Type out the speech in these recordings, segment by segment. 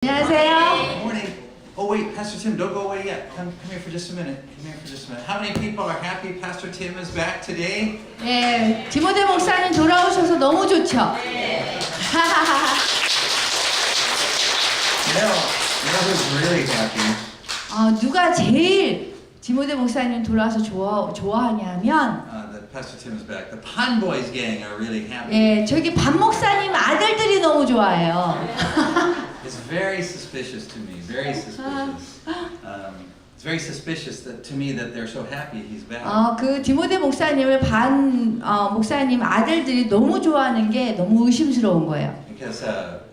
안녕하세요. Good morning. Oh wait, Pastor Tim, don't go away yet. Come here for just a minute. Come here for just a minute. How many people are happy Pastor Tim is back today? 네, 디모데 목사님 돌아오셔서 너무 좋죠. You know who's really happy? 누가 제일 디모데 목사님 돌아와서 좋아하냐면 That Pastor Tim is back. The Pond Boys gang are really happy. 예, 저기 반 목사님 아들들이 너무 좋아해요. It's very suspicious to me. Very suspicious. It's very suspicious to me that they're so happy he's back. 그 디모데 목사님을 목사님 아들들이 너무 좋아하는 게 너무 의심스러운 거예요. Because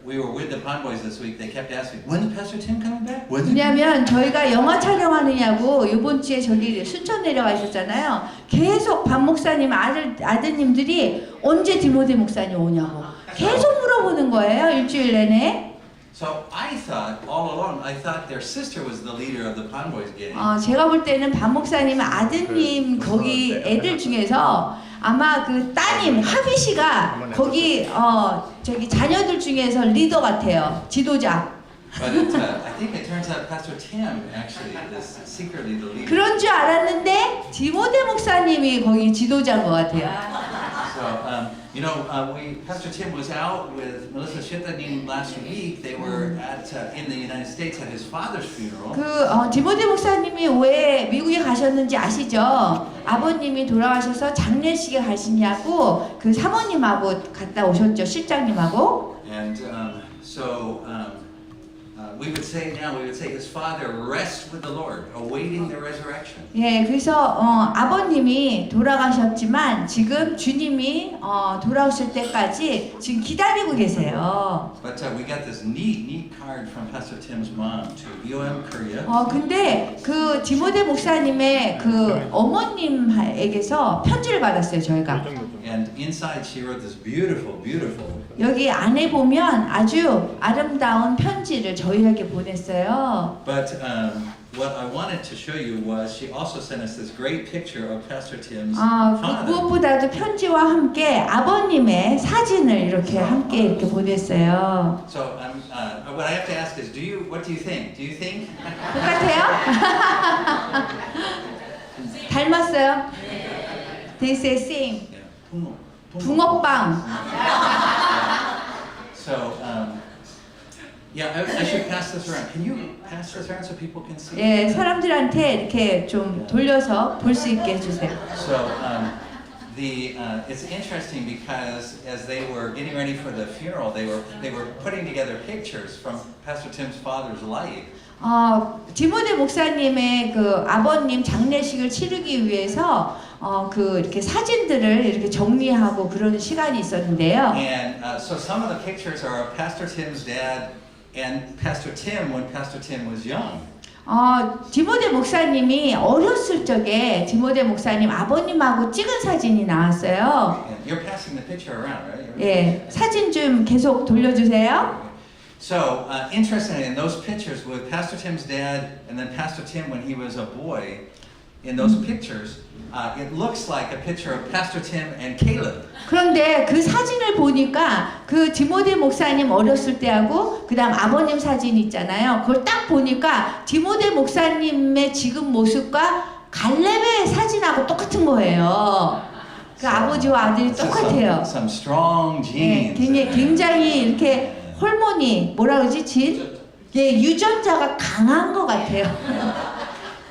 we were with the Pond Boys this week. They kept asking, "When's Pastor Tim coming back?" 왜냐하면 저희가 영화 촬영하느냐고 이번 주에 저기 순천 내려가 있었잖아요. 계속 반 목사님 아드님들이 언제 디모데 목사님 오냐고 계속 물어보는 거예요. 일주일 내내. So I thought all along, I thought their sister was the leader of the Pond Boys gang. 제가 볼 때는 반 목사님 아드님 거기 애들 중에서 아마 그 따님 하비 씨가 거기 저기 자녀들 중에서 리더 같아요. 지도자. But I think it turns out Pastor Tim actually is secretly the leader. 그런 줄 알았는데 디모데 목사님이 거기 지도자인 것 같아요. So Pastor Tim was out with Melissa Shitanin last week. They were in the United States at his father's funeral. 디모데 목사님이 왜 미국에 가셨는지 아시죠? 아버님이 돌아가셔서 장례식에 가시냐고 그 사모님하고 갔다 오셨죠, 실장님하고. And we would say his father rests with the Lord, awaiting the resurrection. 예, 그래서 아버님이 돌아가셨지만 지금 주님이 돌아오실 때까지 지금 기다리고 계세요. But we got this neat card from Pastor Tim's mom to UM Korea. 근데 그 디모데 목사님의 그 어머님에게서 편지를 받았어요, 저희가. And inside she wrote this beautiful. 여기 안에 보면 아주 아름다운 편지를 저희에게 보냈어요. But what I wanted to show you was she also sent us this great picture of Pastor Tim's father. 무엇보다도 편지와 함께 아버님의 사진을 이렇게 함께 이렇게 보냈어요. So what I have to ask is, what do you think? Do you think? 똑같아요? 닮았어요? They say same. 붕어빵. So I should pass this around. Can you pass this around so people can see? 예, 사람들한테 이렇게 좀 돌려서 볼 수 있게 해주세요. So it's interesting because as they were getting ready for the funeral, they were putting together pictures from Pastor Tim's father's life. 디모데 목사님의 그 아버님 장례식을 치르기 위해서 이렇게 사진들을 이렇게 정리하고 그런 시간이 있었는데요. And so some of the pictures are of Pastor Tim's dad and Pastor Tim when Pastor Tim was young. 디모데 목사님이 어렸을 적에 디모데 목사님 아버님하고 찍은 사진이 나왔어요. You're passing the picture around, right? 예, 사진 좀 계속 돌려주세요. So interestingly, in those pictures with Pastor Tim's dad and then Pastor Tim when he was a boy, in those pictures, it looks like a picture of Pastor Tim and Caleb. 그런데 그 사진을 보니까 그 디모데 목사님 어렸을 때하고 그다음 아버님 사진 있잖아요. 그걸 딱 보니까 디모데 목사님의 지금 모습과 갈렙의 사진하고 똑같은 거예요. 그 아버지와 아들이 똑같아요. Some strong genes. 굉장히 이렇게 호르몬이 뭐라 그러지? 유전자가 강한 것 같아요.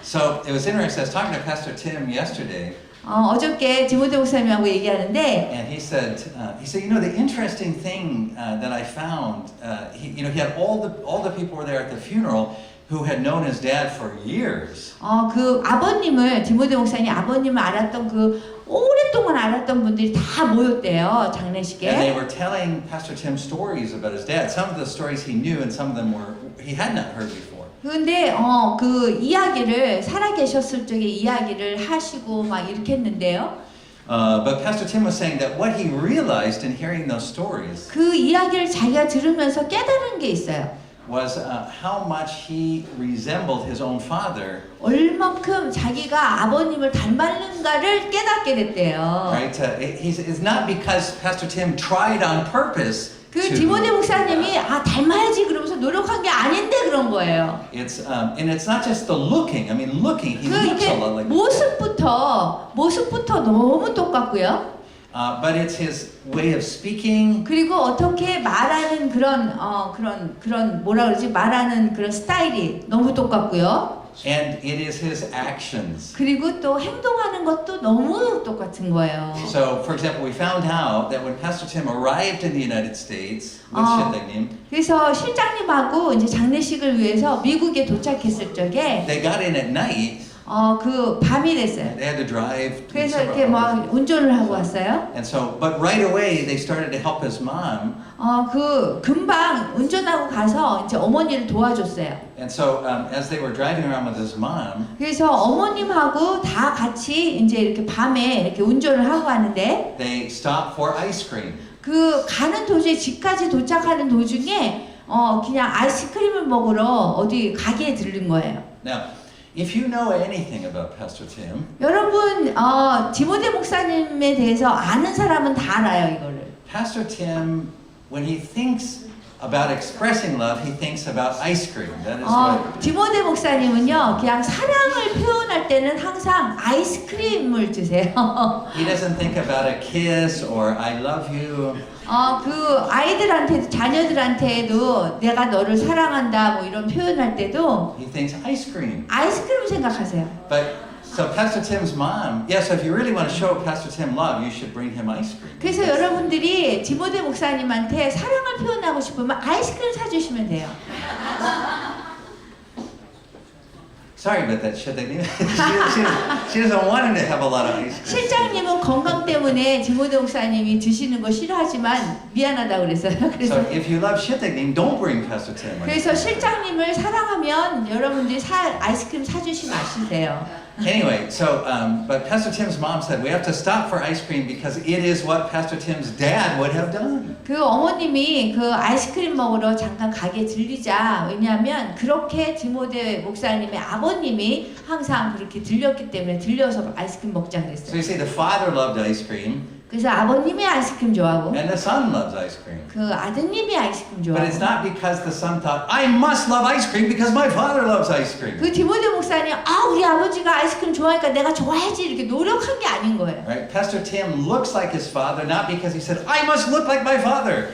So it was interesting. I was talking to Pastor Tim yesterday. 어저께 디모데 목사님하고 얘기하는데, and he said, the interesting thing that I found, he had all the people were there at the funeral who had known his dad for years. 그 아버님을 디모데 목사님 아버님을 알았던 그 오랫동안 알았던 분들이 다 모였대요 장례식에. And they were telling Pastor Tim stories about his dad. Some of the stories he knew, and some of them he had not heard before. 근데 그 이야기를 살아계셨을 적에 이야기를 하시고 막 이렇게 했는데요. But Pastor Tim was saying that what he realized in hearing those stories 그 이야기를 자기가 들으면서 깨달은 게 있어요. was how much he resembled his own father. 얼만큼 자기가 아버님을 닮았는가를 깨닫게 됐대요. Right? It's not because Pastor Tim tried on purpose 그 디모데 목사님이 아 닮아야지 그러면서 노력한 게 아닌데 그런 거예요. It's and it's not just the looking. I mean, looking. He 그 looks a 이렇게 lot like. 모습부터 너무 똑같고요. But it's his way of speaking. 그리고 어떻게 말하는 그런 뭐라 그러지 말하는 그런 스타일이 너무 똑같고요. And it is his actions. 그리고 또 행동하는 것도 너무 똑같은 거예요. So, for example, we found out that when Pastor Tim arrived in the United States with Shindagnim, 그래서 실장님하고 이제 장례식을 위해서 미국에 도착했을 적에 they got in at night. 그 밤이 됐어요. They had to drive. 그래서 이렇게 막 운전을 하고 왔어요. And so, but right away they started to help his mom. 그 금방 운전하고 가서 이제 어머니를 도와줬어요. And so, as they were driving around with his mom, 그래서 어머님하고 다 같이 이제 이렇게 밤에 이렇게 운전을 하고 가는데 they stopped for ice cream. 그 가는 도중에 집까지 도착하는 도중에 그냥 아이스크림을 먹으러 어디 가게에 들른 거예요. Now, if you know anything about Pastor Tim, 여러분 디모데 목사님에 대해서 아는 사람은 다 알아요 이거를. Pastor Tim, when he thinks about expressing love, he thinks about ice cream. That is what. 디모데 목사님은요 그냥 사랑을 표현할 때는 항상 아이스크림을 드세요. He doesn't think about a kiss or I love you. 그 아이들한테도 자녀들한테도 내가 너를 사랑한다 뭐 이런 표현할 때도 He thinks ice cream. 아이스크림 생각하세요. But so Pastor Tim's mom, yes, if you really want to show Pastor Tim love, you should bring him ice cream. 그래서 여러분들이 디모데 목사님한테 사랑을 표현하고 싶으면 아이스크림 사주시면 돼요. Sorry about that, Shindagnim. she doesn't want him to have a lot of ice cream. 실장님은 건강 때문에 디모데 목사님이 드시는 거 싫어하지만 미안하다고 그랬어요. 그래서 So if you love Shindagnim, don't bring Pastor Tim. 그래서 실장님을 사랑하면 여러분들이 아이스크림 사주시 마시세요. Anyway, so but Pastor Tim's mom said we have to stop for ice cream because it is what Pastor Tim's dad would have done. 그 어머님이 그 아이스크림 먹으러 잠깐 가게 들리자. 왜냐하면 그렇게 디모데 목사님의 아버님이 항상 그렇게 들렸기 때문에 들려서 아이스크림 먹자 So 그랬어요. you see, the father loved ice cream 그래서 아버님이 아이스크림 좋아하고 and the son loves ice cream. 그 아드님이 아이스크림 But it's 좋아하고 not because the son thought I must love ice cream because my father loves ice cream. 그 디모데 목사님 우리 아버지가 아이스크림 좋아하니까 내가 좋아야지 이렇게 노력한 게 아닌 거예요. Right? Pastor Tim looks like his father not because he said I must look like my father.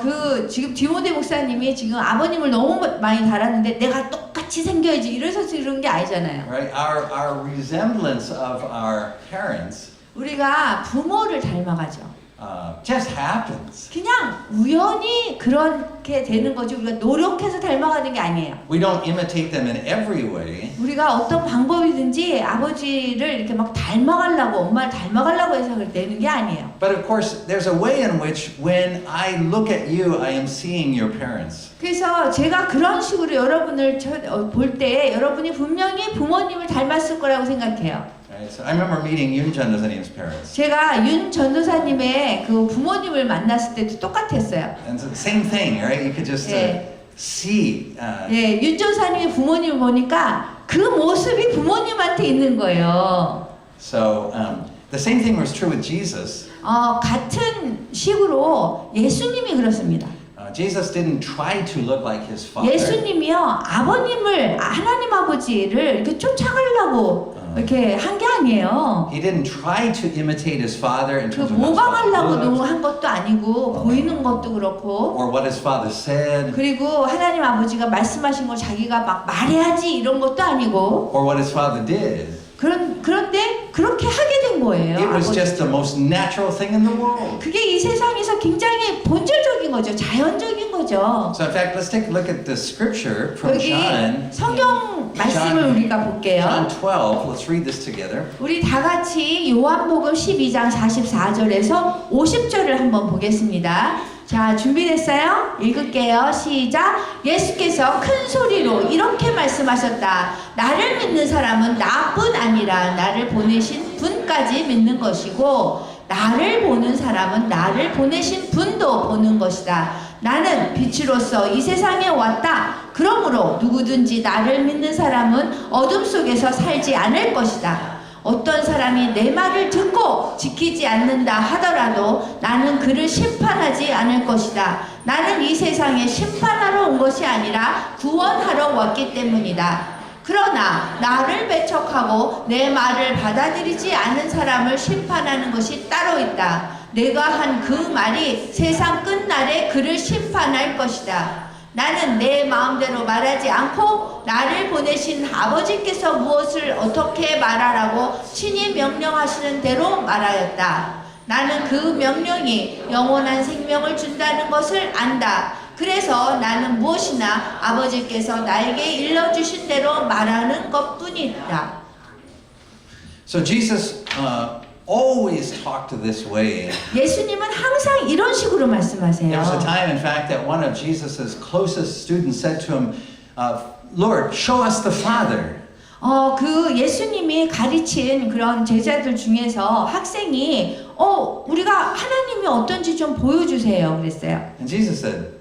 그 지금 디모데 목사님이 지금 아버님을 너무 많이 닮았는데 내가 똑같이 생겨야지 이래서 그런 게 아니잖아요. Right? Our resemblance of our parents 우리가 부모를 닮아가죠. just happens. 그냥 우연히 그렇게 되는 거지 우리가 노력해서 닮아가는 게 아니에요. We don't imitate them in every way. 우리가 어떤 방법이든지 아버지를 이렇게 막 닮아가려고 엄마를 닮아가려고 해서 되는 게 아니에요. But of course, there's a way in which when I look at you, I am seeing your parents. 그래서 제가 그런 식으로 여러분을 볼 때 여러분이 분명히 부모님을 닮았을 거라고 생각해요. Right? So I remember meeting Yoon Jandosa님's parents. 제가 윤 전도사님의 그 부모님을 만났을 때도 똑같았어요. And it's the same thing, right? You could just see. 예, 윤 전도사님의 부모님을 보니까 그 모습이 부모님한테 있는 거예요. So the same thing was true with Jesus. 같은 식으로 예수님이 그렇습니다. Jesus didn't try to look like his father. 예수님이요 아버님을 하나님 아버지를 이렇게 쫓아가려고 이렇게 한 게 아니에요. He didn't try to imitate his father in 그 terms of how his 모방하려고 father looked, 한 것도 아니고 보이는 것도 그렇고 or what his father said, 그리고 하나님 아버지가 말씀하신 걸 자기가 막 말해야지 이런 것도 아니고 or what his father did. 그런데 그렇게 하게 된 거예요. It was 아버지. just the most natural thing in the world. 그게 이 세상에서 굉장히 본질적인 거죠. 자연적인 거죠. So in fact, let's take a look at the scripture from 여기 John. 성경 말씀을 우리가 볼게요. John 12. Let's read this together. 우리 다 같이 요한복음 12장 44절에서 50절을 한번 보겠습니다. 자, 준비됐어요? 읽을게요. 시작. 예수께서 큰 소리로 이렇게 말씀하셨다. 나를 믿는 사람은 나뿐 아니라 나를 보내신 분까지 믿는 것이고 나를 보는 사람은 나를 보내신 분도 보는 것이다. 나는 빛으로서 이 세상에 왔다. 그러므로 누구든지 나를 믿는 사람은 어둠 속에서 살지 않을 것이다. 어떤 사람이 내 말을 듣고 지키지 않는다 하더라도 나는 그를 심판하지 않을 것이다. 나는 이 세상에 심판하러 온 것이 아니라 구원하러 왔기 때문이다. 그러나 나를 배척하고 내 말을 받아들이지 않은 사람을 심판하는 것이 따로 있다. 내가 한 그 말이 세상 끝날에 그를 심판할 것이다. 나는 내 마음대로 말하지 않고 나를 보내신 아버지께서 무엇을 어떻게 말하라고 친히 명령하시는 대로 말하였다. 나는 그 명령이 영원한 생명을 준다는 것을 안다. 그래서 나는 무엇이나 아버지께서 나에게 일러주신 대로 말하는 것뿐이다. So Jesus always talked this way. 예수님은 항상 이런 식으로 There was a 말씀하세요. time, in fact, that one of Jesus's closest students said to him, Lord, show us the Father. 그 예수님이 가르친 그런 제자들 중에서 학생이 우리가 하나님이 어떤지 좀 보여주세요 그랬어요. And Jesus said,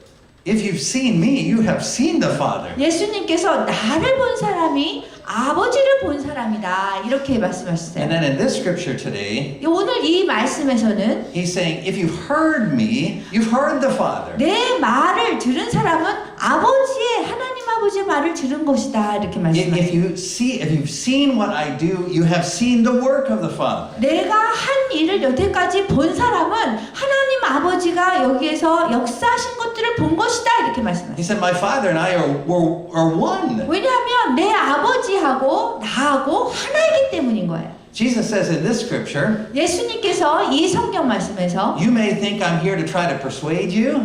if you've seen me, you have seen the Father. 예수님께서 나를 본 사람이 아버지를 본 사람이다 이렇게 And 말씀하셨어요. then in this scripture today, 오늘 이 말씀에서는 he's saying, if you've heard me, you've heard the Father. 내 말을 들은 사람은 하나님 아버지의 말을 들은 것이다 이렇게 말씀하셨어요. If you've seen what I do, you have seen the work of the Father. 내가 한 일을 여태까지 본 사람은 하나님 아버지가 여기에서 역사하신 것들을 본 것이다 이렇게 말씀하셨어요. He said, my Father and I are one. 왜냐하면 내 아버지하고 나하고 하나이기 때문인 거예요. Jesus says in this scripture, 예수님께서 이 성경 말씀에서 you may think I'm here to try to persuade you.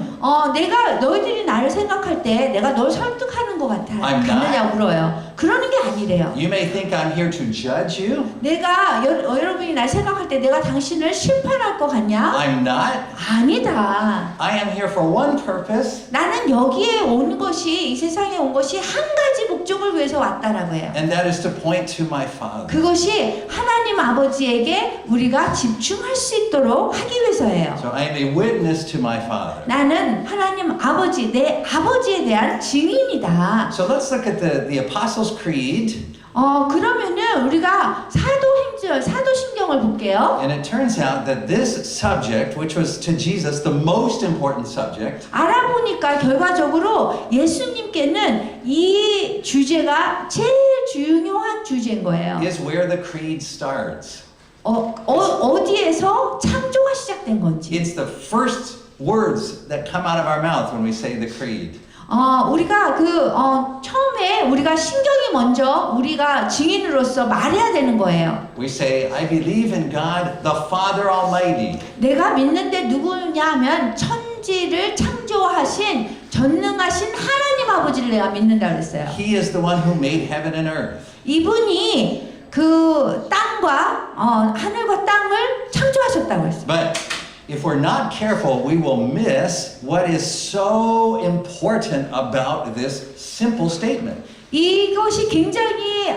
내가 너희들이 나를 생각할 때 내가 널 설득하는 것 같느냐고 물어요. 그러는 게 아니래요. You may think I'm here to judge you. 내가 여러분이 날 생각할 때 내가 당신을 심판할 것 같냐? I'm not. 아니다. I am here for one purpose, 나는 여기에 온 것이 이 세상에 온 것이 한 가지 목적을 위해서 왔다라고 해요. and that is to point to my Father. 그것이 하나님 아버지에게 우리가 집중할 수 있도록 하기 위해서예요. So I am a witness to my Father. 나는 하나님 아버지, 내 아버지에 대한 증인이다. So let's look at the Apostles' Creed. 그러면은 우리가 사도신경을 볼게요. And it turns out that this subject, which was to Jesus the most important subject, 알아보니까 결과적으로 예수님께는 이 주제가 제일 중요한 주제인 거예요. is where the creed starts. 어디에서 창조가 시작된 건지. It's the first words that come out of our mouth when we say the creed. 우리가 처음에 우리가 신경이 먼저 우리가 증인으로서 말해야 되는 거예요. We say, I believe in God, the Father Almighty. 내가 믿는데 누구냐 하면 천지를 창조하신 전능하신 하나님 아버지를 내가 믿는다 그랬어요. He is the one who made heaven and earth. 이분이 그 땅과 하늘과 땅을 창조하셨다고 했어요. But if we're not careful, we will miss what is so important about this simple statement. 이것이 굉장히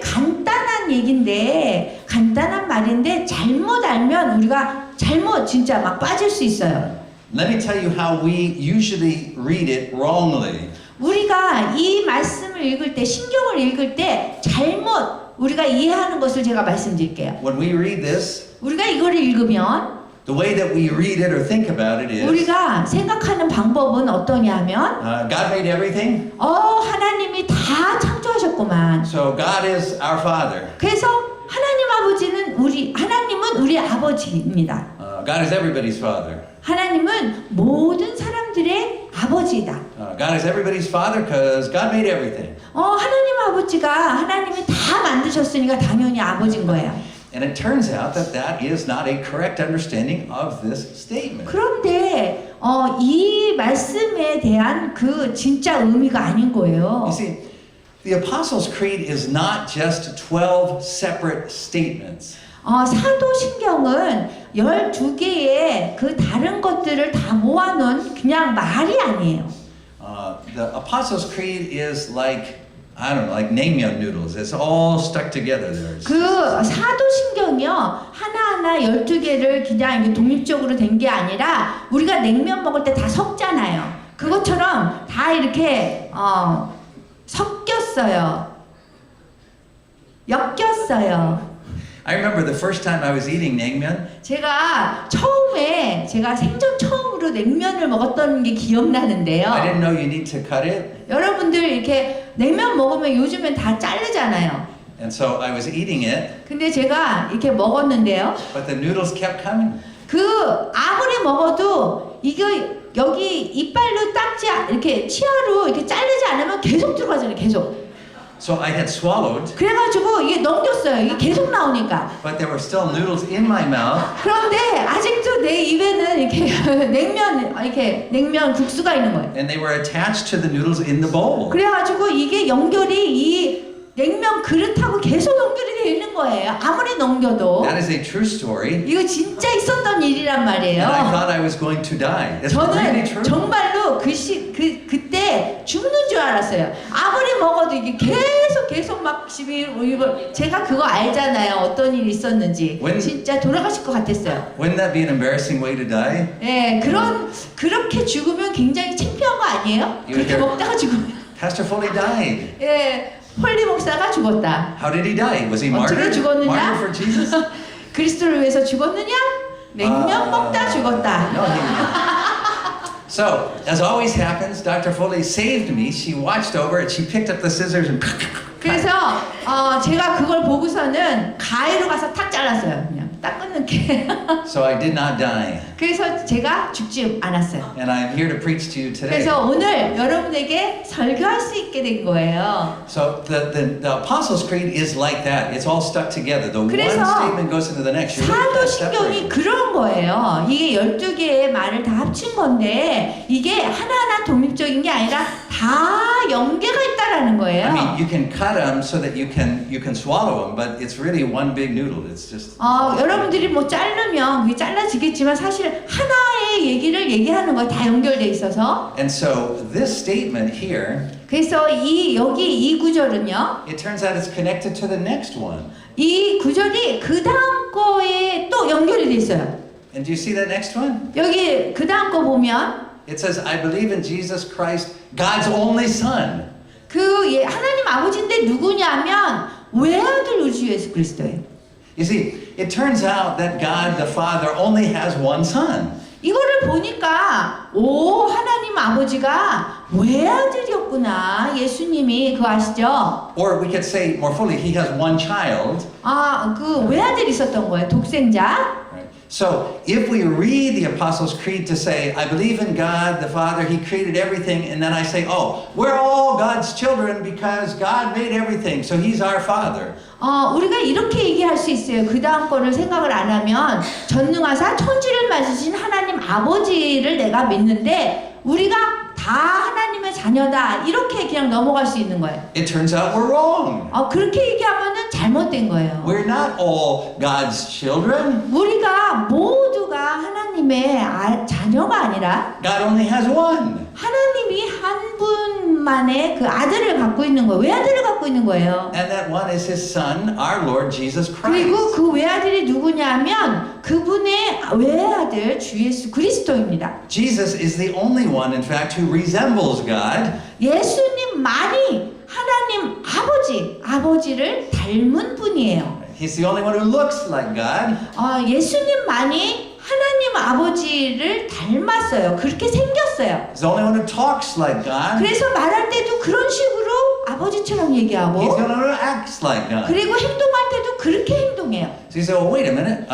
간단한 얘긴데 간단한 말인데 잘못 알면 우리가 진짜 막 빠질 수 있어요. Let me tell you how we usually read it wrongly. 우리가 이 말씀을 읽을 때 신경을 읽을 때 잘못 우리가 이해하는 것을 제가 말씀드릴게요. When we read this, 우리가 이거를 읽으면 the way that we read it or think about it is, 우리가 생각하는 방법은 어떠냐면 God made everything, 하나님이 다 창조하셨구만. so God is our Father. 그래서 하나님은 우리 아버지입니다. God is everybody's Father. 하나님은 모든 사람들의 아버지다. God is everybody's Father because God made everything. 하나님 아버지가 하나님이 다 만드셨으니까 당연히 아버지인 거예요. And it turns out that that is not a correct understanding of this statement. 그런데 이 말씀에 대한 그 진짜 의미가 아닌 거예요. You see, the Apostles' Creed is not just 12 separate statements. 사도신경은 12개의 그 다른 것들을 다 모아놓은 그냥 말이 아니에요. The Apostles' Creed is like, I don't know, like naengmyeon noodles. It's all stuck together there. 그 사도신경이요 하나하나 12개를 그냥 이게 독립적으로 된 게 아니라 우리가 냉면 먹을 때 다 섞잖아요. 그것처럼 다 이렇게 섞였어요. 엮였어요. I remember the first time I was eating naengmyeon. 제가 생전 처음으로 냉면을 먹었던 게 I 기억나는데요. didn't know you need to cut it, 여러분들 이렇게 냉면 먹으면 요즘엔 다 자르잖아요. and so I was eating it, 근데 제가 이렇게 먹었는데요. but the noodles kept coming. 그 아무리 먹어도 이거 여기 이빨로 이렇게 치아로 이렇게 자르지 않으면 계속 들어가잖아요. 계속. So I had swallowed, 그래가지고 이게 넘겼어요. 이게 계속 나오니까. but there were still noodles in my mouth. 그런데 아직도 내 입에는 이렇게 냉면 국수가 있는 거예요. And they were attached to the noodles in the bowl. 그래가지고 이게 연결이 이 냉면 그릇하고 계속 연결이 되어 있는 거예요. 아무리 넘겨도. That is a true story. 이거 진짜 있었던 일이란 말이에요. And I thought I was going to die. That's really 저는 true. 정말로 그때 죽는 줄 알았어요. 아무리 먹어도 이게 계속 막 제가 그거 알잖아요. 어떤 일이 있었는지. When- 진짜 돌아가실 것 같았어요. Wouldn't that be an embarrassing way to die? 예, 그렇게 죽으면 굉장히 창피한 거 아니에요? 이거 그렇게 저- 먹다가 죽으면. Pastor Foley died. 예, 홀리 목사가 죽었다. How did he die? Was he 어떻게 martyred? 죽었느냐? Martyred for Jesus? 그리스도를 위해서 죽었느냐? 냉면 먹다 죽었다. No, So, as always happens, Dr. Foley saved me. She watched over it. She picked up the scissors and 그래서 제가 그걸 보고서는 가위로 가서 탁 잘랐어요. 그냥 딱 끊는 게. so I did not die. 그래서 제가 죽지 않았어요. And I'm here to preach to you today. 그래서 오늘 여러분에게 설교할 수 있게 된 거예요. So the Apostles' Creed is like that. It's all stuck together. The one 그래서 statement goes into the next. You really can't 사도신경이 separate. 그런 거예요. 이게 12개의 말을 다 합친 건데 이게 하나하나 독립적인 게 아니라 다 연계가 있다라는 거예요. I mean, you can cut them so that you can swallow them, but it's really one big noodle. It's just. 여러분들이 뭐 자르면 그게 잘라지겠지만 사실 하나의 얘기를 얘기하는 거에 다 연결돼 있어서 And so this statement here, 그래서 여기 이 구절은요. it turns out it's connected to the next one. 이 구절이 그 다음 거에 또 연결이 돼 있어요. And do you see that next one? 여기 그 다음 거 보면 It says, I believe in Jesus Christ, God's only Son. 하나님 아버지인데 누구냐면 외아들 우리 주 예수 그리스도예요. You see, it turns out that God the Father only has one Son. 이거를 보니까 하나님 아버지가 외아들이었구나. 예수님이 그거 아시죠? Or we could say more fully, He has one child. 그 외아들이 있었던 거예요. 독생자. Right. So if we read the Apostles' Creed to say, I believe in God the Father, He created everything, and then I say, oh, we're all God's children because God made everything, so He's our Father. 우리가 이렇게 얘기할 수 있어요. 그 다음 거를 생각을 안 하면 전능하사 천지를 만드신 하나님 아버지를 내가 믿는데 우리가 다 하나님의 자녀다. 이렇게 그냥 넘어갈 수 있는 거예요. It turns out we're wrong. 그렇게 얘기하면은 잘못된 거예요. We're not all God's children. 우리가 모두가 하나님의 자녀가 아니라 God only has one. 하나님이 한 분만의 그 아들을 갖고 있는 거예요. 외아들을 갖고 있는 거예요. And that one is His Son, our Lord Jesus 그리고 Christ. 그 외아들이 누구냐면 그분의 외아들 주 예수 그리스도입니다. Jesus is the only one, in fact, who resembles God. 예수님만이 하나님 아버지를 닮은 분이에요. He's the only one who looks like God. 예수님만이 하나님 아버지를 닮았어요. 그렇게 생겼어요. He's the only one who talks like God. 그래서 말할 때도 그런 식으로 아버지처럼 얘기하고 He's the only one who acts like God. 그리고 행동할 때도 그렇게 행동해요. So you say, well, wait a minute.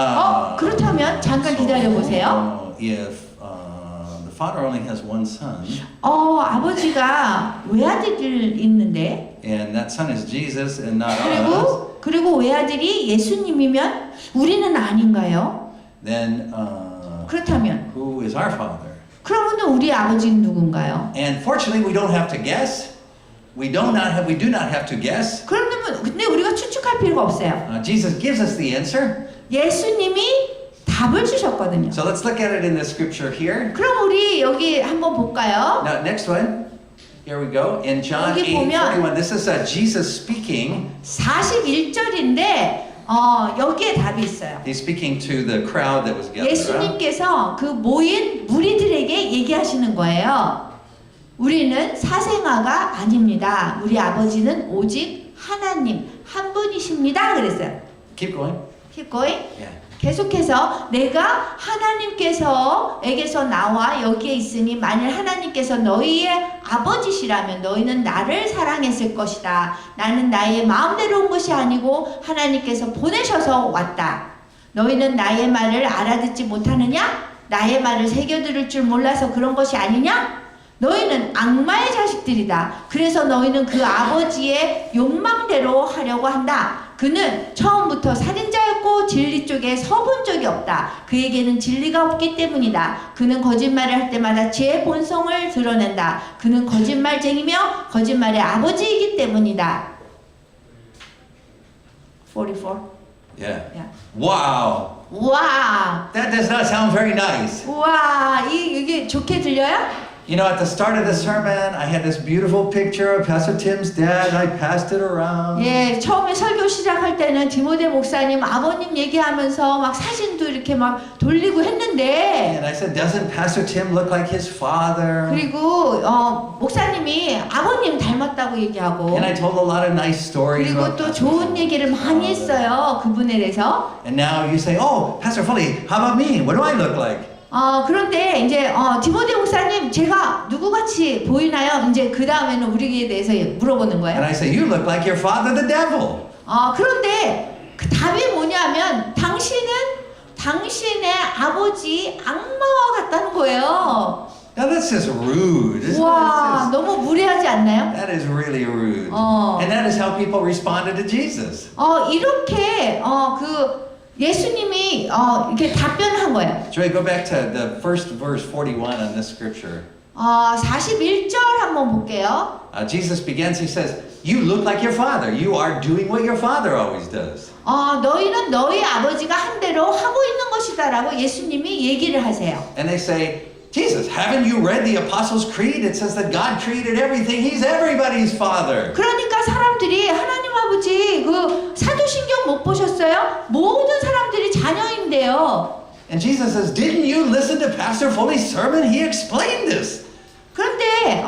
그렇다면 잠깐 기다려 보세요. If the Father only has one Son, 아버지가 외아들이 있는데 and that Son is Jesus and not us, 그리고 외아들이 예수님이면 우리는 아닌가요? then 그렇다면 who is our Father? 그러면 우리 아버지는 누군가요? And fortunately, we don't have to guess. We do not have to guess. 근데 우리가 추측할 필요가 없어요. Jesus gives us the answer. 예수님이 답을 주셨거든요. So let's look at it in the scripture here. 그럼 우리 여기 한번 볼까요? Now, next one. Here we go. In John 여기 8:41, this is Jesus speaking. 41절인데 여기에 답이 있어요. He's speaking to the crowd that was gathered around. 예수님께서 그 모인 무리들에게 얘기하시는 거예요. 우리는 사생아가 아닙니다. 우리 아버지는 오직 하나님 한 분이십니다. 그랬어요. Keep going. Keep going. Yeah. 계속해서 내가 하나님께서에게서 나와 여기에 있으니 만일 하나님께서 너희의 아버지시라면 너희는 나를 사랑했을 것이다. 나는 나의 마음대로 온 것이 아니고 하나님께서 보내셔서 왔다. 너희는 나의 말을 알아듣지 못하느냐? 나의 말을 새겨들을 줄 몰라서 그런 것이 아니냐? 너희는 악마의 자식들이다. 그래서 너희는 그 아버지의 욕망대로 하려고 한다. 그는 처음부터 살인자였고 진리 쪽에 서본 적이 없다. 그에게는 진리가 없기 때문이다. 그는 거짓말을 할 때마다 제 본성을 드러낸다. 그는 거짓말쟁이며 거짓말의 아버지이기 때문이다. 44. Yeah. Yeah. Wow. 와, That does not sound very nice. 와, 이게 좋게 들려요? You know, at the start of the sermon, I had this beautiful picture of Pastor Tim's dad. I passed it around. 예, 처음에 설교 시작할 때는 디모데 목사님 아버님 얘기하면서 막 사진도 이렇게 막 돌리고 했는데 And I said, doesn't Pastor Tim look like his father? 그리고 목사님이 아버님 닮았다고 얘기하고 And I told a lot of nice stories 그리고 about 또 Pastor 좋은 Tim. 얘기를 많이 했어요. 그분에 대해서. And now you say, oh, Pastor Foley, how about me? What do I look like? 그런데 이제 디모데 목사님 제가 누구같이 보이나요? 이제 그 다음에는 우리에 대해서 물어보는 And 거예요. I say, you look like your father, the devil. 그런데 그 답이 뭐냐면 당신은 당신의 아버지 악마와 같다는 거예요. Now that's just rude. 와, 너무 무례하지 않나요? That is really rude. Oh. And that is how people responded to Jesus. 이렇게 그 예수님이 이렇게 답변한 거예요. Shall we go back to the first verse 41 in this scripture? 41절 한번 볼게요. Jesus begins, he says, you look like your father. You are doing what your father always does. 너희는 너희 아버지가 한 대로 하고 있는 것이다라고 예수님이 얘기를 하세요. And they say, Jesus, haven't you read the Apostles' Creed? It says that God created everything. He's everybody's father. 그러니까 사람들이 하나님 아버지 그 사도신경 못 보셨어요? 모든 사람들이 자녀인데요. And Jesus says, didn't you listen to Pastor Foley's sermon? He explained this. 그런데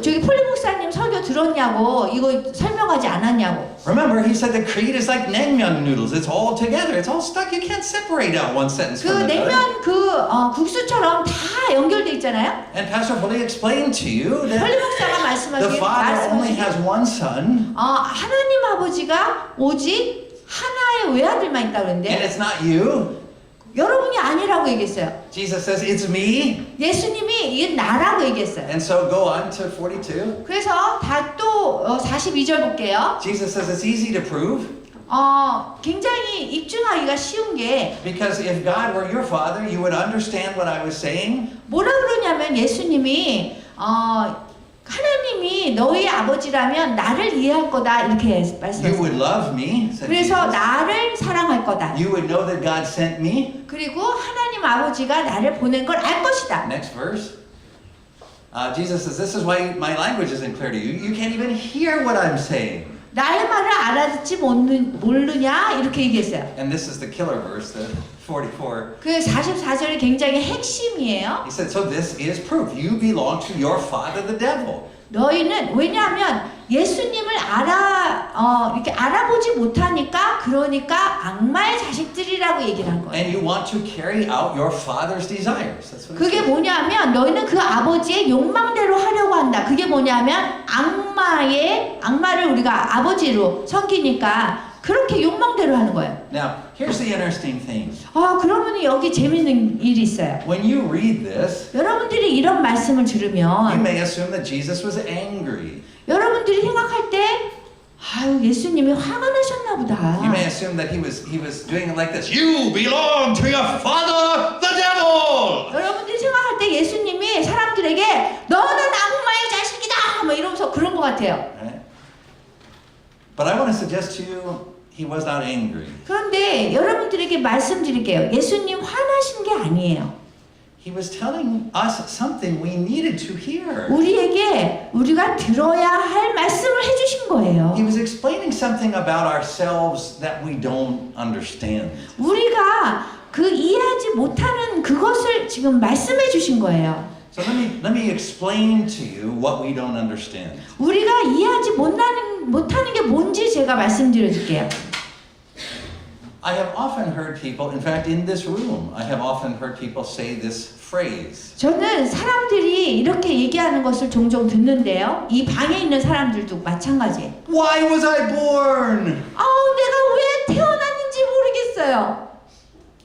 저기 폴리 목사님 설교 들었냐고 이거 설명하지 않았냐고. Remember, he said the creed is like naengmyeon noodles. It's all together. It's all stuck. You can't separate out one sentence 그 from another. 냉면 국수처럼 다 연결돼 있잖아요. And Pastor Foley explained to you 폴리 that 목사가 the Father only has one Son, 하나님 아버지가 오직 하나의 외아들만 있다 and 그랬는데 it's not you. 여러분이 아니라고 얘기했어요. Jesus says, it's me. 예수님이 이게 나라고 얘기했어요. And so go on to 42. 그래서 다 또 42절 볼게요. Jesus says it's easy to prove. 굉장히 입증하기가 쉬운 게 Because if God were your father, you would understand what I was saying. 뭐라 그러냐면 예수님이 하나님이 너희 아버지라면 나를 이해할 거다 이렇게 You 말씀하셨어요. would love me, said 그래서 Jesus. 나를 사랑할 거다. You would know that God sent me. 그리고 하나님 아버지가 나를 보낸 걸 알 것이다. Next verse. Jesus says, this is why my language isn't clear to you. You can't even hear what I'm saying. 나의 말을 알아듣지 모르냐 이렇게 얘기했어요. And this is the killer verse, the 44. 그 44절이 굉장히 핵심이에요. He said, so this is proof. You belong to your father, the devil. 너희는 왜냐하면 예수님을 이렇게 알아보지 못하니까 그러니까 악마의 자식들이라고 얘기를 한 거예요. And you want to carry out your father's desires. That's what it 그게 says. 뭐냐면 너희는 그 아버지의 욕망대로 하려고 한다. 그게 뭐냐면 악마를 우리가 아버지로 섬기니까 그렇게 욕망대로 하는 거예요. Now, here's the interesting thing. 그러면 여기 재밌는 일이 있어요. When you read this, 여러분들이 이런 말씀을 you 들으면 may assume that Jesus was angry. 여러분들이 생각할 때 예수님이 화가 나셨나 보다. You may assume that he was doing it like this. You belong to your father, the devil. 여러분들이 생각할 때 예수님이 사람들에게 너는 악마의 자식이다 뭐 이러면서 그런 것 같아요. Right? But I want to suggest to you, he was not angry. 그런데 여러분들에게 말씀드릴게요. 예수님 화나신 게 아니에요. He was telling us something we needed to hear. 우리가 들어야 할 말씀을 해주신 거예요. He was explaining something about ourselves that we don't understand. 우리가 그 이해하지 못하는 그것을 지금 말씀해 주신 거예요. So let me explain to you what we don't understand. 우리가 이해하지 못하는 게 뭔지 제가 말씀드려 줄게요. I have often heard people, in fact, in this room, I have often heard people say this phrase. 저는 사람들이 이렇게 얘기하는 것을 종종 듣는데요. 이 방에 있는 사람들도 마찬가지예요. Why was I born? 내가 왜 태어났는지 모르겠어요.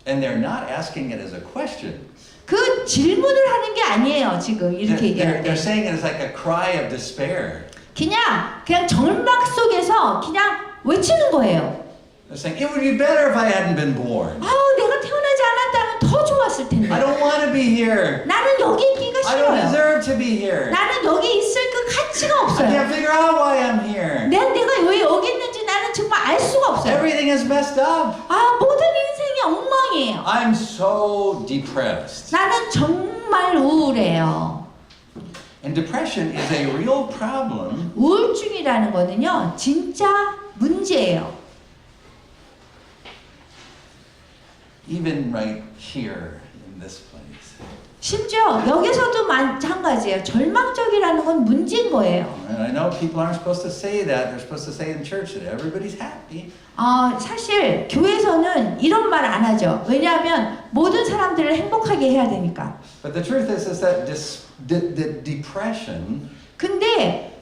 And they're not asking it as a question. 그 질문을 하는 게 아니에요. 지금 이렇게 얘기할 때. They're saying it as like a cry of despair. 그냥 절망 속에서 그냥 외치는 거예요. They're saying, it would be better if I hadn't been born. 내가 태어나지 않았다면 더 좋았을 텐데. I don't want to be here. 나는 여기 있기가 I don't 싫어요. deserve to be here. 나는 여기 있을 그 가치가 I 없어요. can't figure out why I'm here. 내가 왜 여기 있는지 나는 정말 알 수가 없어요. Everything is messed up. 모든 인생이 엉망이에요. I'm so depressed. 나는 정말 우울해요. And depression is a real problem. 우울증이라는 거는요, 진짜 문제예요. Even right here in this place. 심지어 여기서도 마찬가지예요. 절망적이라는 건 문제인 거예요. And I know people aren't supposed to say that. They're supposed to say in church that everybody's happy. 사실 교회에서는 이런 말 안 하죠. 왜냐하면 모든 사람들을 행복하게 해야 되니까. But the truth is that the depression 근데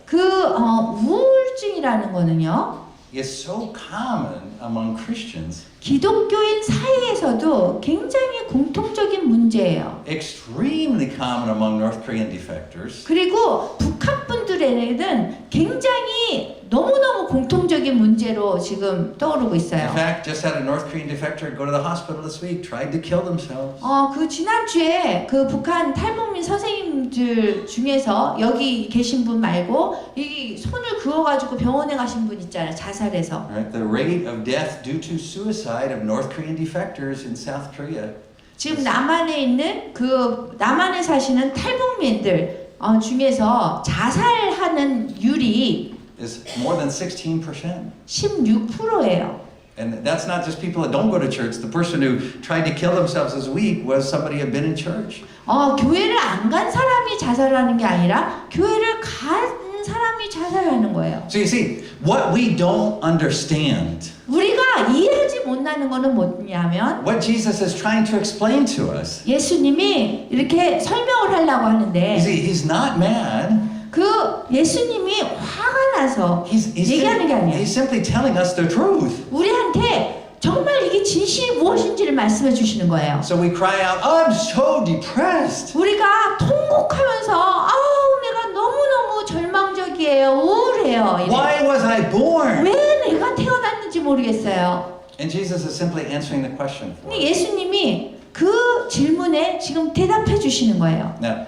우울증이라는 거는요, is so common among Christians, 기독교인 사이에서도 굉장히 공통적인 문제예요. extremely common among North Korean defectors, 그리고 북한 분들에게는 굉장히 너무너무 공통적인 문제로 지금 떠오르고 in 있어요. fact, just had a North Korean defector go to the hospital this week, tried to kill themselves. 그 지난주에 그 북한 탈북민 선생님들 중에서 여기 계신 분 말고 이 손을 그어가지고 병원에 가신 분 있잖아요. 자살해서. Right? The rate of death due to suicide of North Korean defectors in South Korea 지금 남한에 있는 남한에 사시는 탈북민들 중에서 자살하는 율이 is more than 16%. 16%예요. And that's not just people that don't go to church. The person who tried to kill themselves this week was somebody who had been in church. 교회를 안 간 사람이 자살하는 게 아니라 교회를 간 사람이 자살하는 거예요. So you see, what we don't understand, 우리가 이해하지 못하는 거는 뭐냐면 what Jesus is trying to explain to us, 예수님이 이렇게 설명을 하려고 you 하는데 see, he's not mad. 예수님이 화가 나서 얘기하는 게 아니에요. He's simply telling us the truth. 우리한테 정말 이게 진실이 무엇인지를 말씀해 주시는 거예요. So we cry out, I'm so depressed. 우리가 통곡하면서 내가 너무너무 절망적이에요. 우울해요. 이래요. Why was I born? 왜 내가 태어났는지 모르겠어요. And Jesus is simply answering the question for 근데 us. 예수님이 그 질문에 지금 대답해 주시는 거예요. Now,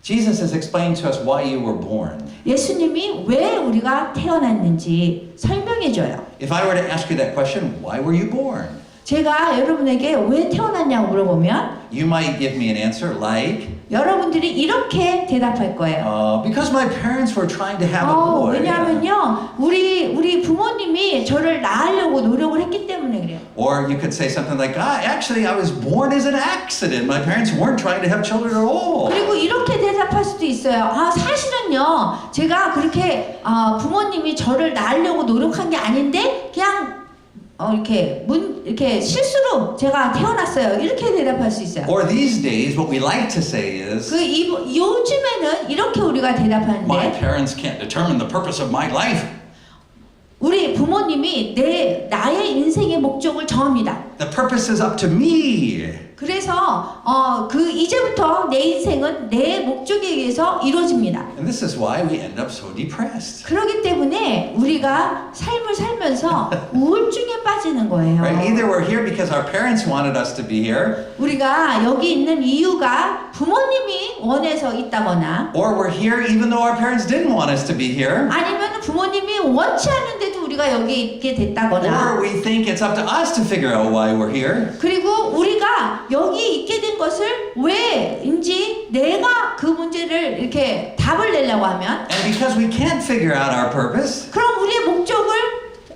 Jesus has explained to us why you were born. 예수님이 왜 우리가 태어났는지 설명해 줘요. If I were to ask you that question, why were you born? 제가 여러분에게 왜 태어났냐고 물어보면 You might give me an answer like, 여러분들이 이렇게 대답할 거예요. because my parents were trying to have a boy. 왜냐하면요, 우리 부모님이 저를 낳으려고 노력을 했기 때문에 그래요. Or you could say something like, actually, I was born as an accident. My parents weren't trying to have children at all. 그리고 이렇게 대답할 수도 있어요. 사실은요, 제가 그렇게 부모님이 저를 낳으려고 노력한 게 아닌데 그냥 이렇게 실수로 제가 태어났어요. 이렇게 대답할 수 있어요. Or these days, what we like to say is, 요즘에는 이렇게 우리가 my 대답하는데 parents can't determine the purpose of my life. 우리 부모님이 나의 인생의 목적을 정합니다. The purpose is up to me. 그래서 이제부터 내 인생은 내 목적에 의해서 이루어집니다. And this is why we end up so depressed. 그렇기 때문에 우리가 삶을 살면서 우울증에 빠지는 거예요. Right? Either we're here because our parents wanted us to be here, 우리가 여기 있는 이유가 부모님이 원해서 있다거나 or we're here even though our parents didn't want us to be here, 아니면 부모님이 원치 않은데도 우리가 여기 있게 됐다거나 or we think it's up to us to figure out why we're here. 그리고 우리가 여기 있게 된 것을 왜인지 내가 그 문제를 이렇게 답을 내려고 하면 And because we can't figure out our purpose, 그럼 우리의 목적을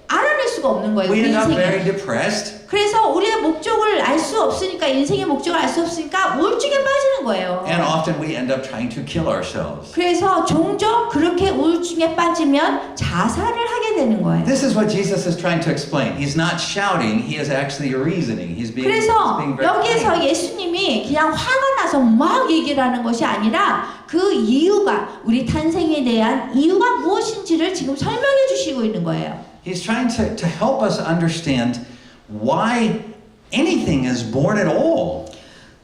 알아낼 수 수가 없는 거예요. We 우리 end up 인생에. very depressed. 그래서 우리의 목적을 알 수 없으니까 인생의 목적을 알 수 없으니까 우울증에 빠지는 거예요. And often we end up trying to kill ourselves. 그래서 종종 그렇게 우울증에 빠지면 자살을 하게 되는 거예요. This is what Jesus is trying to explain. He's not shouting, he is actually reasoning. He's being 그래서 very 여기에서 plain. 예수님이 그냥 화가 나서 막 얘기를 하는 것이 아니라 그 이유가 우리 탄생에 대한 이유가 무엇인지를 지금 설명해 주시고 있는 거예요. He's trying to help us understand why anything is born at all.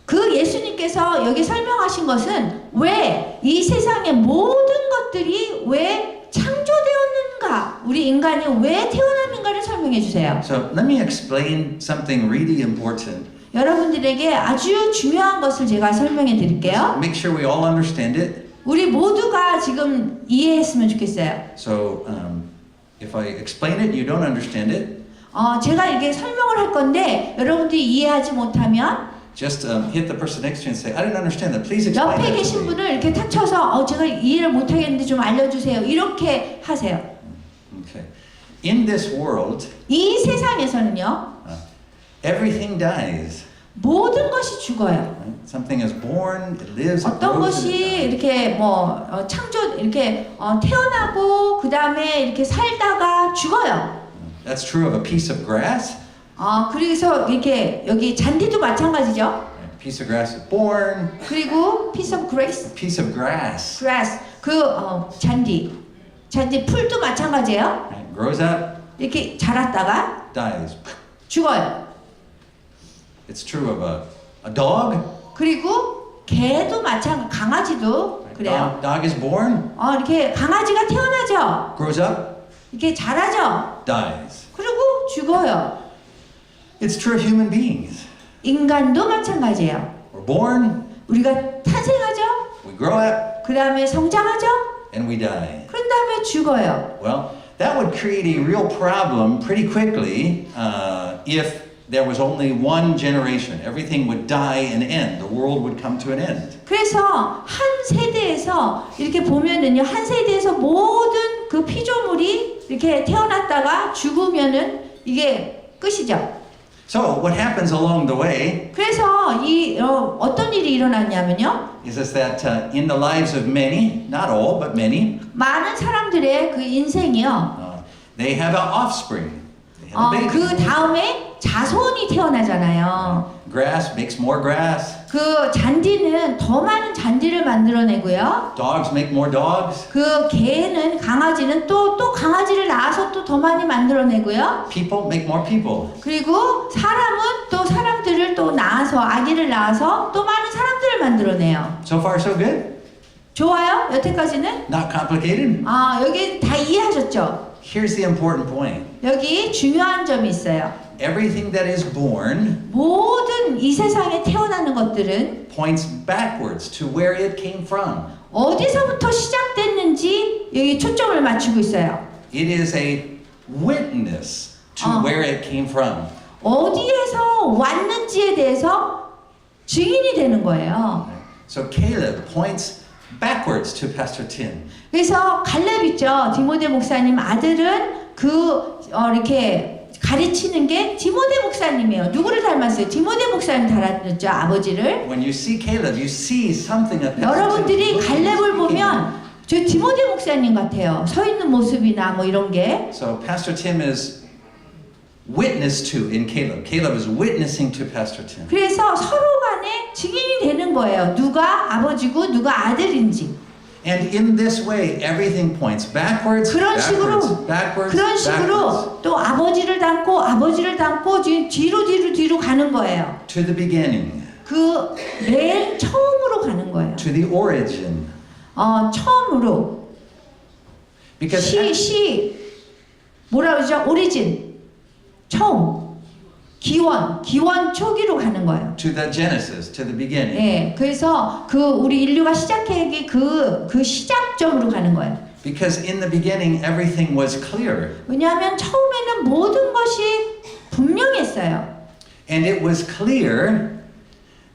그 예수님께서 여기 설명하신 것은 왜 이 세상의 모든 것들이 왜 창조되었는가, 우리 인간이 왜 태어났는가를 설명해 주세요. So let me explain something really important. 여러분들에게 아주 중요한 것을 제가 설명해 드릴게요. Make sure we all understand it. 우리 모두가 지금 이해했으면 좋겠어요. So if I explain it, you don't understand it. 제가 이게 설명을 할 건데 여러분들이 이해하지 못하면 Just hit the person next to you and say, I didn't understand that. Please explain 옆에 it 계신 to me. 분을 이렇게 탁 쳐서 제가 이해를 못하겠는데 좀 알려주세요. 이렇게 하세요. Okay. In this world, 이 세상에서는요, everything dies. 모든 것이 죽어요. Right? Something is born, it lives, it 어떤 grows, 것이 and it dies. 이렇게 창조 이렇게 태어나고 그 다음에 이렇게 살다가 죽어요. That's true of a piece of grass. 그래서 이렇게 여기 잔디도 마찬가지죠. A piece of grass is born. 그리고 piece of grass, A piece of grass 잔디 풀도 마찬가지예요. right? Grows up, 이렇게 자랐다가 dies. 죽어요. It's true of a dog. 그리고 개도 강아지도 Right? 그래요. Dog is born, 이렇게 강아지가 태어나죠. grows up, 이렇게 자라죠. dies. 그리고 죽어요. It's true of human beings. 인간도 마찬가지예요. We're born, 우리가 탄생하죠. we grow up, 그 다음에 성장하죠. and we die. 그런 다음에 죽어요. Well, that would create a real problem pretty quickly if there was only one generation. Everything would die and end. The world would come to an end. 그래서 한 세대에서 이렇게 보면은요, 한 세대에서 모든 그 피조물이 이렇게 태어났다가 죽으면은 이게 끝이죠. So what happens along the way 그래서 어떤 일이 일어났냐면요, is that in the lives of many, not all, but many, 많은 사람들의 그 인생이요, they have an offspring. They have a 그 baby. 다음에 자손이 태어나잖아요. Grass makes more grass. 그 잔디는 더 많은 잔디를 만들어내고요. Dogs make more dogs. 그 강아지는 또 강아지를 낳아서 또 더 많이 만들어내고요. People make more people. 그리고 사람은 또 사람들을 또 낳아서 아기를 낳아서 또 많은 사람들을 만들어내요. So far, so good? 좋아요? 여태까지는? Not complicated? 여기 다 이해하셨죠? Here's the important point. 여기 중요한 점이 있어요. Everything that is born 모든 이 세상에 태어나는 것들은 points backwards to where it came from. 어디서부터 시작됐는지 여기 초점을 맞추고 있어요. It is a witness to where it came from. 어디에서 왔는지에 대해서 증인이 되는 거예요. So Caleb points backwards to Pastor Tim. 그래서 갈렙 있죠. 디모데 목사님 아들은 이렇게 가르치는 게 디모데 목사님이에요. 누구를 닮았어요? 디모데 목사님 닮았죠, 아버지를. When you see Caleb, you see something of Pastor Tim. 여러분들이 갈렙을 보면 저 디모데 목사님 같아요. 서 있는 모습이나 뭐 이런 게. So Pastor Tim is witness to in Caleb. Caleb is witnessing to Pastor Tim. 그래서 서로 간에 증인이 되는 거예요. 누가 아버지고 누가 아들인지. And in this way, everything points backwards, 그런 backwards, 식으로 backwards, 그런 backwards 식으로 또 아버지를 닮고 뒤로 가는 거예요. to the beginning, 그 맨 처음으로 가는 거예요. to the origin. 처음으로 Because 뭐라 그러죠? 오리진 처음 기원 초기로 가는 거예요. to the Genesis, to the beginning. 예, 그래서 우리 인류가 시작하기 그 시작점으로 가는 거예요. Because in the beginning, everything was clear. 왜냐하면 처음에는 모든 것이 분명했어요. And it was clear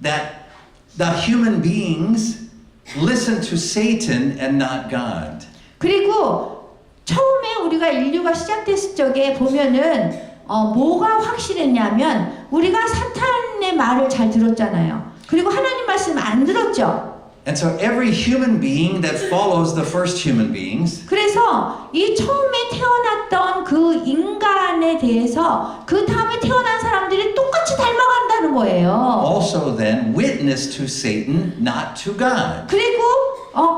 that the human beings listened to Satan and not God. 그리고 처음에 우리가 인류가 시작됐을 적에 보면은 뭐가 확실했냐면 우리가 사탄의 말을 잘 들었잖아요. 그리고 하나님 말씀 안 들었죠. And so every human being that follows the first human beings 그래서 이 처음에 태어났던 그 인간에 대해서 그 다음에 태어난 사람들이 똑같이 닮아간다는 거예요. also then witness to Satan, not to God. 그리고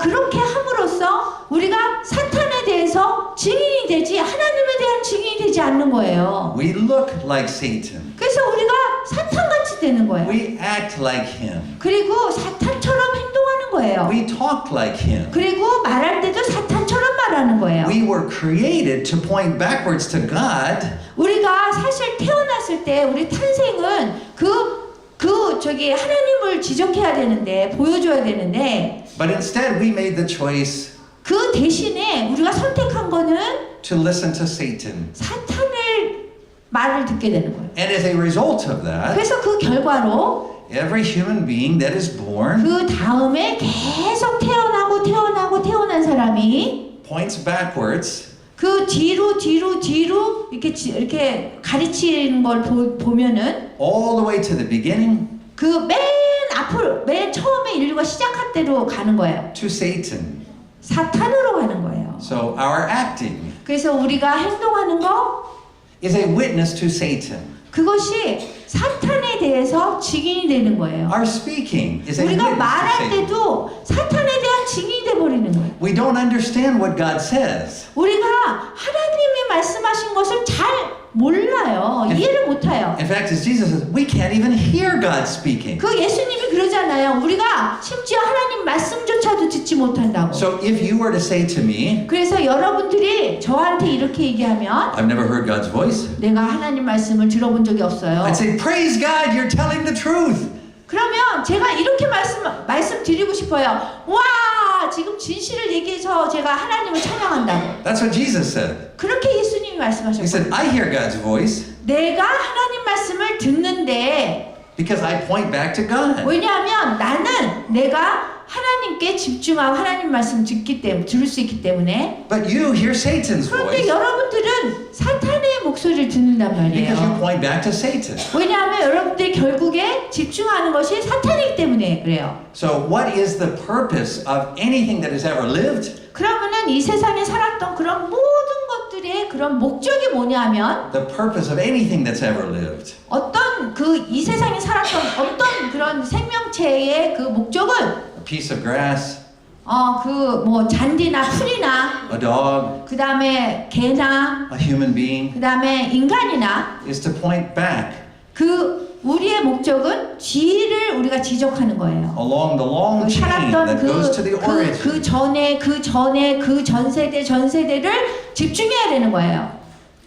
그렇게 함으로써 우리가 사탄에 대해서 증인이 되지 하나님에 대한 증인이 되지 않는 거예요. We look like Satan. 그래서 우리가 사탄같이 되는 거예요. We act like him. 그리고 사탄처럼 행동하는 거예요. We talk like him. 그리고 말할 때도 사탄처럼 말하는 거예요. We were created to point backwards to God. 우리가 사실 태어났을 때 우리 탄생은 하나님을 지적해야 되는데 보여줘야 되는데 But instead we made the choice 그 대신에 우리가 선택한 거는 to listen to Satan. 사탄을 말을 듣게 되는 거예요. And as a result of that, 그래서 그 결과로 every human being that is born 그 다음에 계속 태어난 사람이 points backwards 그 뒤로 이렇게 가르치는 걸 보면은 all the way to the beginning 그 맨 처음에 인류가 시작할 때로 가는 거예요. to Satan. 사탄으로 가는 거예요. So our acting 그래서 우리가 행동하는 거 is a witness to Satan. 그것이 사탄에 대해서 증인이 되는 거예요. Our speaking is a 우리가 witness to 말할 Satan. 때도 사탄에 대한 증인이 돼 버리는 거예요. We don't understand what God says. 우리가 하나님이 말씀하신 것을 잘 몰라요. 이해를 못해요. In fact, as Jesus says, we can't even hear God speaking. 그 예수님이 그러잖아요. 우리가 심지어 하나님 말씀조차도 듣지 못한다고. So if you were to say to me, 그래서 여러분들이 저한테 이렇게 얘기하면 I've never heard God's voice, 내가 하나님 말씀을 들어본 적이 없어요. I'd say, praise God, you're telling the truth. 그러면 제가 이렇게 말씀 드리고 싶어요. 와, 지금 진실을 얘기해서 제가 하나님을 찬양한다고. That's what Jesus said. 그렇게 예수님이 He 말씀하셨어요. said, I hear God's voice 내가 하나님 말씀을 듣는데 because I point back to God. 왜냐하면 나는 내가 하나님께 집중하고 하나님 말씀 들을 수 있기 때문에. But you hear Satan's 그런데 voice 여러분들은 사탄의 목소리를 듣는단 because you 말이에요. point back to Satan. 왜냐하면 여러분들이 결국에 집중하는 것이 사탄이기 때문에 그래요. So what is the purpose of anything that has ever lived? 그러면은 이 세상에 살았던 그런 모든 것들의 그런 목적이 뭐냐면 The purpose of anything that's ever lived 어떤 이 세상에 살았던 어떤 그런 생명체의 그 목적은 a piece of grass, 잔디나 풀이나 a dog, 그 다음에 개나 a human being 그 다음에 인간이나 is to point back 우리의 목적은 뒤를 우리가 지적하는 거예요. along the long chain 살았던 that goes to the origin. 그 전 세대를 집중해야 되는 거예요.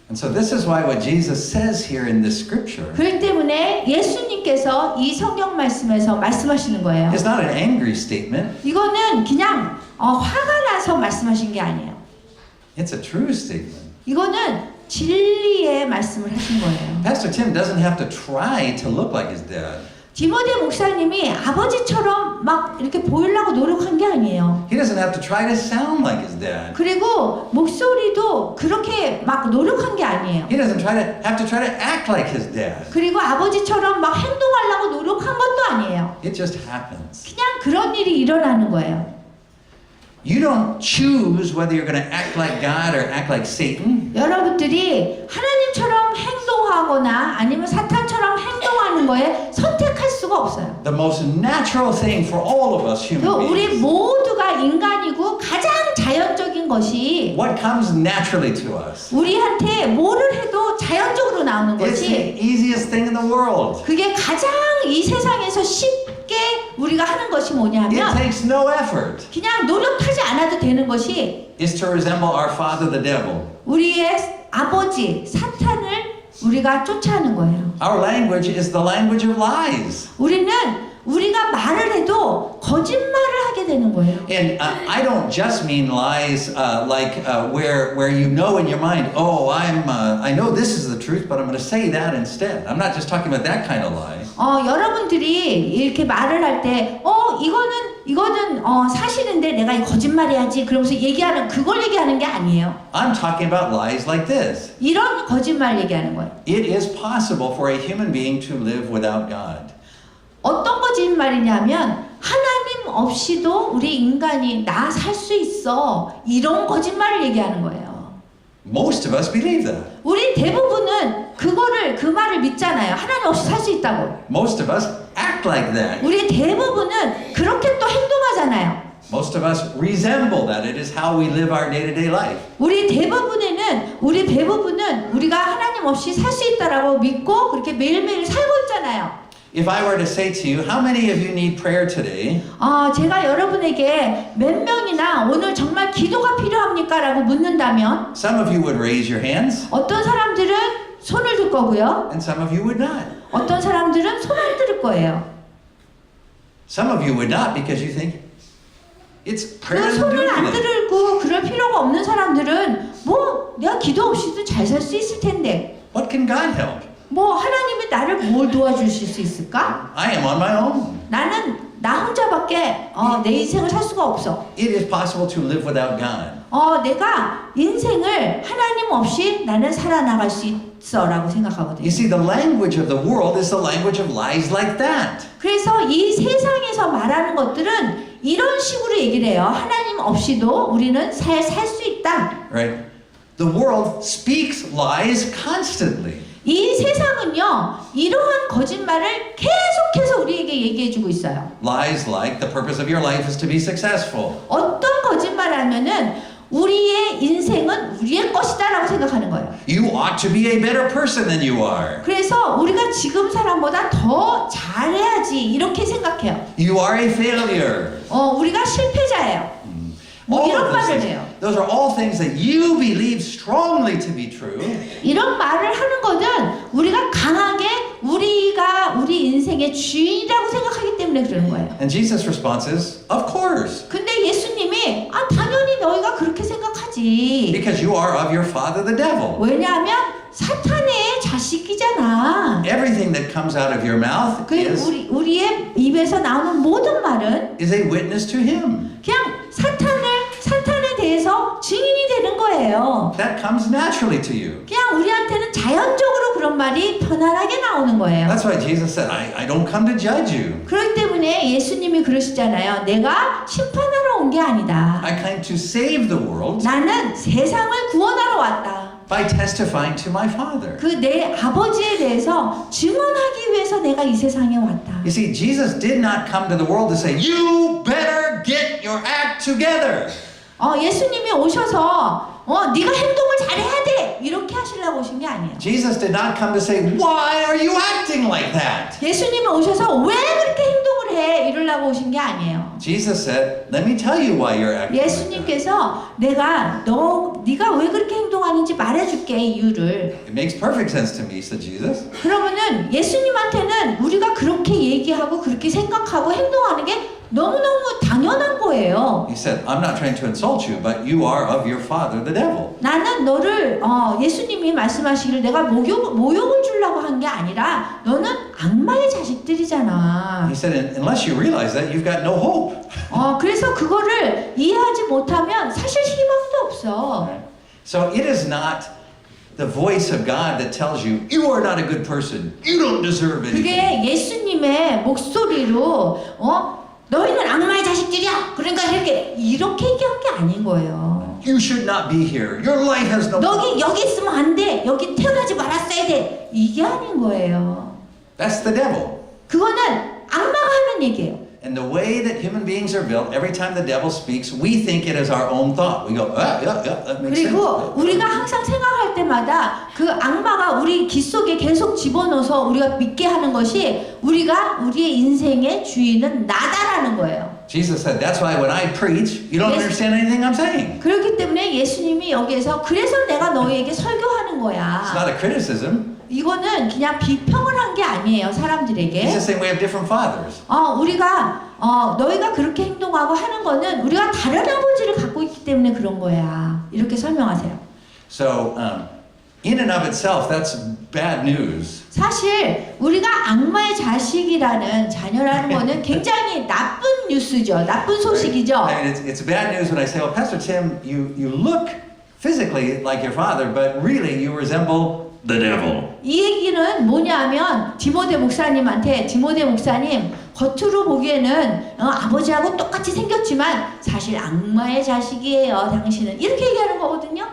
And so this is why what Jesus says here in this scripture 그렇기 때문에 예수님께서 이 성경 말씀에서 말씀하시는 거예요. is not an angry statement. 이거는 그냥 화가 나서 말씀하신 게 아니에요. It's a true statement. 이거는 진리의 말씀을 하신 거예요. Pastor Tim doesn't have to try to look like his dad. 디모데 목사님이 아버지처럼 막 이렇게 보이려고 노력한 게 아니에요. He doesn't have to try to sound like his dad. 그리고 목소리도 그렇게 막 노력한 게 아니에요. He doesn't have to try to act like his dad. 그리고 아버지처럼 막 행동하려고 노력한 것도 아니에요. It just happens. 그냥 그런 일이 일어나는 거예요. You don't choose whether you're going to act like God or act like Satan. 여러분들이 하나님처럼 행동하거나 아니면 사탄처럼 행동하는 거에 선택할 수가 없어요. The most natural thing for all of us human 우리 beings. 모두가 인간이고 가장 자연적인 것이 What comes naturally to us? 우리한테 뭐를 해도 자연적으로 나오는 It's 것이 the easiest thing in the world. 그게 가장 이 세상에서 쉽게 우리가 하는 것이 It 뭐냐면 takes no effort. 그냥 노력하지 않아도 되는 것이 Is to resemble our father, the devil. 우리의 아버지 사탄을 우리가 쫓아하는 거예요. Our language is the language of lies. 우리가 말을 해도 거짓말을 하게 되는 거예요. And I don't just mean lies where you know in your mind, oh, I know this is the truth, but I'm going to say that instead. I'm not just talking about that kind of lie. 여러분들이 이렇게 말을 할 때, 이거는 이거는 사실인데 내가 이 거짓말해야지 그러면서 얘기하는 그걸 얘기하는 게 아니에요. I'm talking about lies like this. 이런 거짓말 얘기하는 거예요. It is possible for a human being to live without God. 어떤 거짓말이냐면 하나님 없이도 우리 인간이 나 살 수 있어. 이런 거짓말을 얘기하는 거예요. Most of us believe that. 우리 대부분은 그 말을 믿잖아요. 하나님 없이 살 수 있다고. Most of us act like that. 우리 대부분은 그렇게 또 행동하잖아요. Most of us resemble that. It is how we live our day-to-day life. 우리 대부분은 우리가 하나님 없이 살 수 있다라고 믿고 그렇게 매일매일 살고 있잖아요. If I were to say to you, how many of you need prayer today? 제가 여러분에게 몇 명이나 오늘 정말 기도가 필요합니까? 라고 묻는다면 Some of you would raise your hands, 어떤 사람들은 손을 들 거고요. and some of you would not. 어떤 사람들은 손 안 들 거예요. Some of you would not because you think it's 그 prayer doesn't do 손을 안 anything. 들고 그럴 필요가 없는 사람들은 내가 기도 없이도 잘 살 수 있을 텐데 What can God help? 하나님이 나를 뭘 도와주실 수 있을까? I am on my own. 나는 나 혼자밖에 내 인생을 살 수가 없어. It is possible to live without God. 내가 인생을 하나님 없이 나는 살아나갈 수 있어라고 생각하거든요. You see, the language of the world is the language of lies like that. 그래서 이 세상에서 말하는 것들은 이런 식으로 얘기를 해요. 하나님 없이도 우리는 살 수 있다. Right? The world speaks lies constantly. 이 세상은요, 이러한 거짓말을 계속해서 우리에게 얘기해주고 있어요. Lies like the purpose of your life is to be successful. 어떤 거짓말을 하면은 우리의 인생은 우리의 것이다라고 생각하는 거예요. You ought to be a better person than you are. 그래서 우리가 지금 사람보다 더 잘해야지 이렇게 생각해요. You are a failure. 우리가 실패자예요. All 이런 of those 말을 things. 해요. Those are all things that you believe strongly to be true. 이런 말을 하는 것은 우리가 강하게 우리가 우리 인생의 주인이라고 생각하기 때문에 그러는 거예요. And Jesus' response is, of course. 근데 예수님이 당연히 너희가 그렇게 생각하지. Because you are of your father the devil. 왜냐하면 사탄의 자식이잖아. Everything that comes out of your mouth 우리의 입에서 나오는 모든 말은 is a witness to him. 그냥 사탄에 대해서 증인이 되는 거예요. That comes naturally to you. 그냥 우리한테는 자연적으로 그런 말이 편안하게 나오는 거예요. That's why Jesus said, I don't come to judge you. 그렇기 때문에 예수님이 그러시잖아요. 내가 심판하러 온 게 아니다. I came to save the world 나는 세상을 구원하러 왔다. by testifying to my Father. 그 내 아버지에 대해서 증언하기 위해서 내가 이 세상에 왔다. You see, Jesus did not come to the world to say, you better get your act together. 예수님이 오셔서 네가 행동을 잘해야 돼 이렇게 하시려고 오신 게 아니에요. Jesus did not come to say, why are you acting like that? 예수님이 오셔서 왜 그렇게 행동을 해 이러려고 오신 게 아니에요. Jesus said, let me tell you why you're acting like that. 예수님께서 네가 왜 그렇게 행동하는지 말해줄게 이유를. It makes perfect sense to me, said Jesus. 그러면은 예수님한테는 우리가 그렇게 얘기하고 그렇게 생각하고 행동하는 게 너무너무 당연한 거예요. He said, I'm not trying to insult you, but you are of your father, the devil. 나는 너를 예수님이 말씀하시기를 내가 모욕을 주려고 한 게 아니라 너는 악마의 자식들이잖아. He said, unless you realize that, you've got no hope. 그래서 그거를 이해하지 못하면 사실 희망도 없어. So it is not the voice of God that tells you, you are not a good person. You don't deserve anything. 그게 예수님의 목소리로 너희는 악마의 자식들이야. 그러니까 이렇게 얘기한 게 아닌 거예요. You should not be here. Your life has no 너희 여기 있으면 안 돼. 여기 태어나지 말았어야 돼. 이게 아닌 거예요. That's the devil. 그거는 악마가 하는 얘기예요. And the way that human beings are built, every time the devil speaks, we think it is our own thought. We go, yeah, that makes sense. 그리고 우리가 항상 생각할 때마다 그 악마가 우리 귀 속에 계속 집어넣어서 우리가 믿게 하는 것이 우리의 인생의 주인은 나다라는 거예요. Jesus said, that's why when I preach, you don't understand anything I'm saying. 그렇기 때문에 예수님이 여기에서 그래서 내가 너희에게 설교하는 It's 거야. not a criticism. 이거는 그냥 비평을 한 게 아니에요, 사람들에게. He's just saying we have different fathers. 너희가 그렇게 행동하고 하는 거는 우리가 다른 아버지를 갖고 있기 때문에 그런 거야. 이렇게 설명하세요. So, in and of itself, that's bad news. 사실 우리가 악마의 자식이라는 자녀라는 거는 굉장히 나쁜 뉴스죠. 나쁜 소식이죠. I mean, it's bad news when I say, "Oh, Pastor Tim, you look physically like your father, but really you resemble the devil." 이 얘기는 뭐냐면 디모데 목사님한테 디모데 목사님 겉으로 보기에는 아버지하고 똑같이 생겼지만 사실 악마의 자식이에요. 당신은 이렇게 얘기하는 거거든요.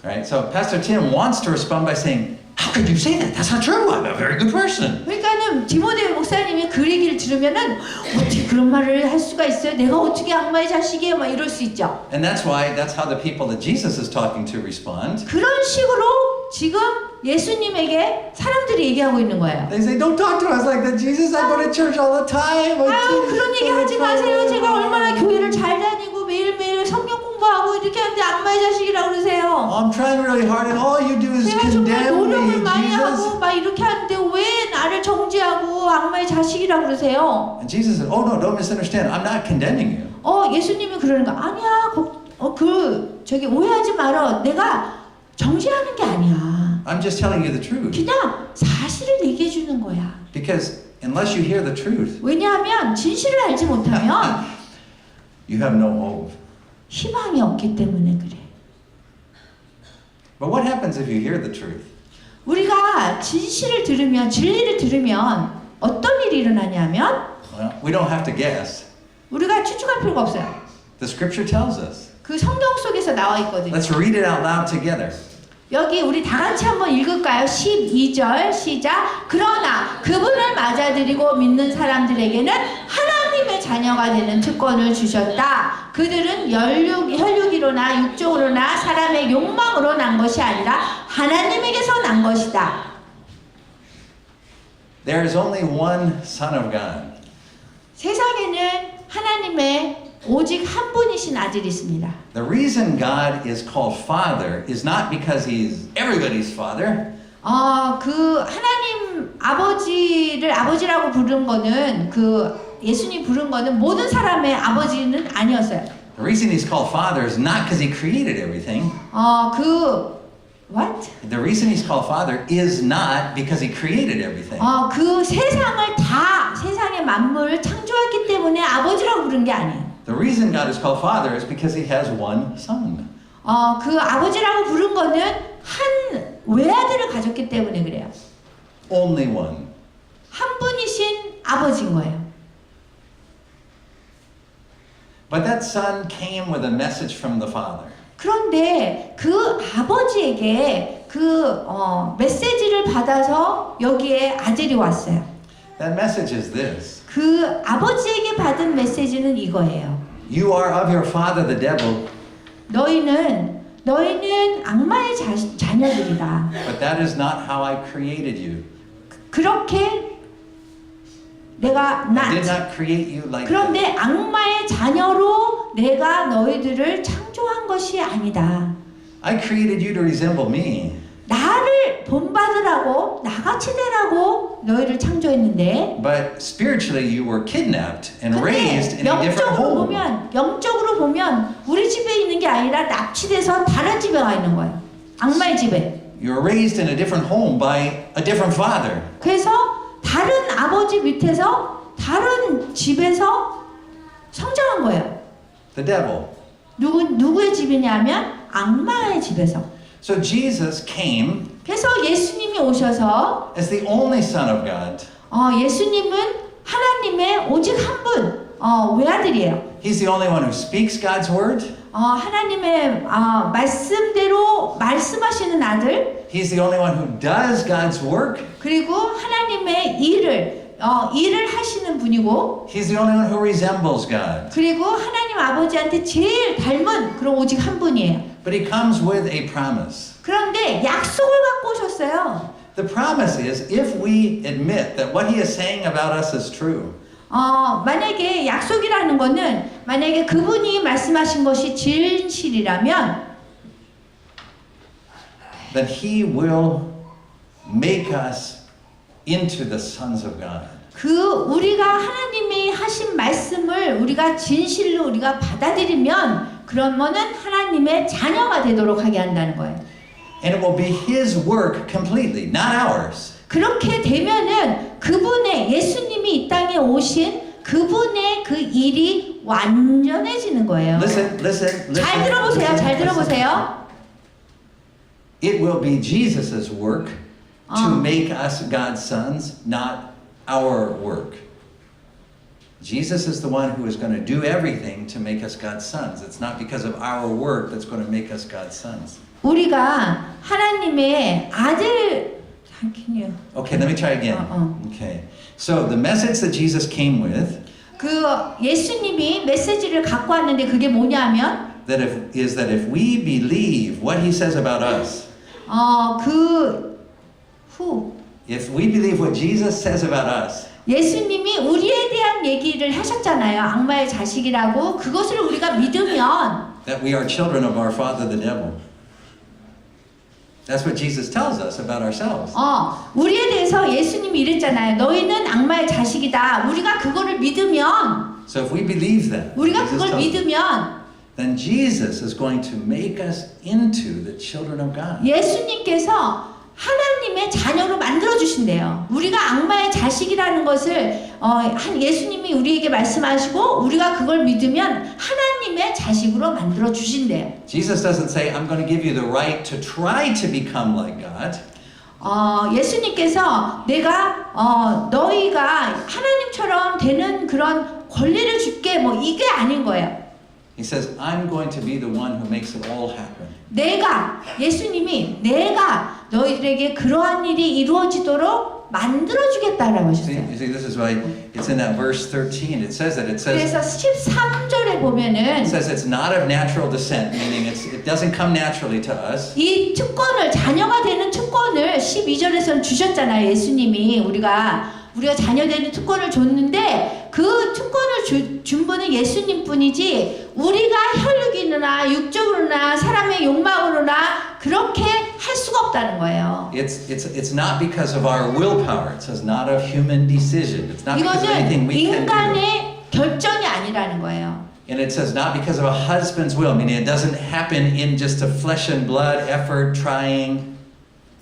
Right? So Pastor Tim wants to respond by saying, "How could you say that? That's not true. I'm a very good person." 그러니까는 디모데 목사님이 그 얘기를 들으면은 어떻게 그런 말을 할 수가 있어요? 내가 어떻게 악마의 자식이에요? 막 이럴 수 있죠. And that's how the people that Jesus is talking to respond. 그런 식으로 지금 예수님에게 사람들이 얘기하고 있는 거예요. They say, "Don't talk to us like that, Jesus. I go to church all the time." 아유 그런 얘기 하지 마세요. 제가 얼마나 교회를 잘 다니고 매일매일 성경 공부하고 이렇게 하는데 악마의 자식이라고 그러세요. I'm trying really hard, and all you do is 내가 정말 condemn 노력을 me, 많이 Jesus. 하고 막 이렇게 하는데 왜 나를 정죄하고 악마의 자식이라고 그러세요? And Jesus said, "Oh no, don't misunderstand. I'm not condemning you. 예수님이 그러는 거 아니야. 저기 오해하지 말어. 내가 정죄하는 게 아니야. I'm just telling you the truth. 그냥 사실을 얘기해 주는 거야. Because unless you hear the truth, 왜냐하면 진실을 알지 못하면 you have no hope. 희망이 없기 때문에 그래. But what happens if you hear the truth? 우리가 진실을 들으면 진리를 들으면 어떤 일이 일어나냐면 Well, we don't have to guess. 우리가 추측할 필요가 없어요. The scripture tells us. 그 성경 속에서 나와 있거든요. Let's read it out loud together. 여기 우리 다 같이 한번 읽을까요? 12절 시작. 그러나 그분을 맞아들이고 믿는 사람들에게는 하나님의 자녀가 되는 특권을 주셨다. 그들은 혈육이로나 육적으로나 사람의 욕망으로 난 것이 아니라 하나님에게서 난 것이다. There is only one Son of God. 세상에는 하나님의 오직 한 분이신 아들이 있습니다. The reason God is called Father is not because He's everybody's Father. 그 하나님 아버지를 아버지라고 부른 거는 그 예수님 부른 거는 모든 사람의 아버지는 아니었어요. The reason He's called Father is not because He created everything. What? The reason He's called Father is not because He created everything. 그 세상의 만물을 창조했기 때문에 아버지라고 부른 게 아니에요. The reason God is called Father is because He has one Son. 그 아버지라고 부른 거는 한 외아들을 가졌기 때문에 그래요. Only one. 한 분이신 아버지인 거예요. But that Son came with a message from the Father. 그런데 그 아버지에게 그 메시지를 받아서 여기에 아들이 왔어요. That message is this. 그 아버지에게 받은 메시지는 이거예요. You are of your father the devil, 너희는 악마의 자녀들이다. but that is not how I created you. 그렇게 내가 I did not create you like that. 그런데 악마의 자녀로 내가 너희들을 창조한 것이 아니다. I created you to resemble me. 나를 본받으라고 나같이 되라고 너희를 창조했는데 But spiritually you were kidnapped and 근데 raised in a different home. 영적으로 보면 우리 집에 있는 게 아니라 납치돼서 다른 집에 가 있는 거예요. 악마의 집에. You were raised in a different home by a different father. 그래서 다른 아버지 밑에서 다른 집에서 성장한 거예요. The devil. 누구의 집이냐면 악마의 집에서. So Jesus came 그래서 예수님이 오셔서 as the only Son of God. 예수님은 하나님의 오직 한 분, 외아들이에요. He's the only one who speaks God's word. 하나님의 말씀대로 말씀하시는 아들. He's the only one who does God's work. 그리고 하나님의 일을 하시는 분이고. He's the only one who resembles God. 그리고 하나님 아버지한테 제일 닮은 그런 오직 한 분이에요. But He comes with a promise. 그런데 약속을 갖고 오셨어요. The promise is if we admit that what He is saying about us is true. 만약에 약속이라는 거는 만약에 그분이 말씀하신 것이 진실이라면 then He will make us into the sons of God. 우리가 하나님이 하신 말씀을 우리가 진실로 우리가 받아들이면 그러면은 하나님의 자녀가 되도록 하게 한다는 거예요. And it will be His work completely, not ours. 그렇게 되면은 그분의 예수님이 이 땅에 오신 그분의 그 일이 완전해지는 거예요. Listen. 잘 들어보세요. 잘 들어보세요. It will be Jesus' work to 어. make us God's sons, not our work. Jesus is the one who is going to do everything to make us God's sons. It's not because of our work that's going to make us God's sons. 우리가 하나님의 아들 잠깐요. Okay, let me try again. Okay. So the message that Jesus came with 그 예수님이 메시지를 갖고 왔는데 그게 뭐냐면 is that if we believe what he says about us, if we believe what Jesus says about us, 예수님이 우리에 대한 얘기를 하셨잖아요. 악마의 자식이라고. 그것을 우리가 믿으면 that we are children of our father the devil. That's what Jesus tells us about ourselves. 우리에 대해서 예수님이 이랬잖아요. 너희는 악마의 자식이다. 우리가 그거를 믿으면 So if we believe that, 우리가 Jesus 그걸 tells us, 믿으면 then Jesus is going to make us into the children of God. 예수님께서 하나님의 자녀로 만들어 주신대요. 우리가 악마의 자식이라는 것을 예수님이 우리에게 말씀하시고 우리가 그걸 믿으면 하나님의 자식으로 만들어 주신대요. Jesus doesn't say, I'm going to give you the right to try to become like God. 예수님께서 내가 너희가 하나님처럼 되는 그런 권리를 줄게 뭐 이게 아닌 거예요. He says, I'm going to be the one who makes it all happen. 예수님이 내가 너희들에게 그러한 일이 이루어지도록 만들어주겠다라고 하셨어요. You see, this is why it's in that verse 13. It says that. It 그래서 says 13절에 보면은 it's not of natural descent, meaning it doesn't come naturally to us. 이 특권을 자녀가 되는 특권을 12절에서는 주셨잖아요. 예수님이 우리가 자녀 되는 특권을 줬는데 그 특권을 준 분은 예수님뿐이지 우리가 혈육이나 육적으로나 사람의 욕망으로나 그렇게 할 수가 없다는 거예요. It's not because of our willpower. It says not of human decision. It's not because of anything 이거는 we can do. 인간의 결정이 아니라는 거예요. And it says not because of a husband's will, meaning it doesn't happen in just a flesh and blood effort trying.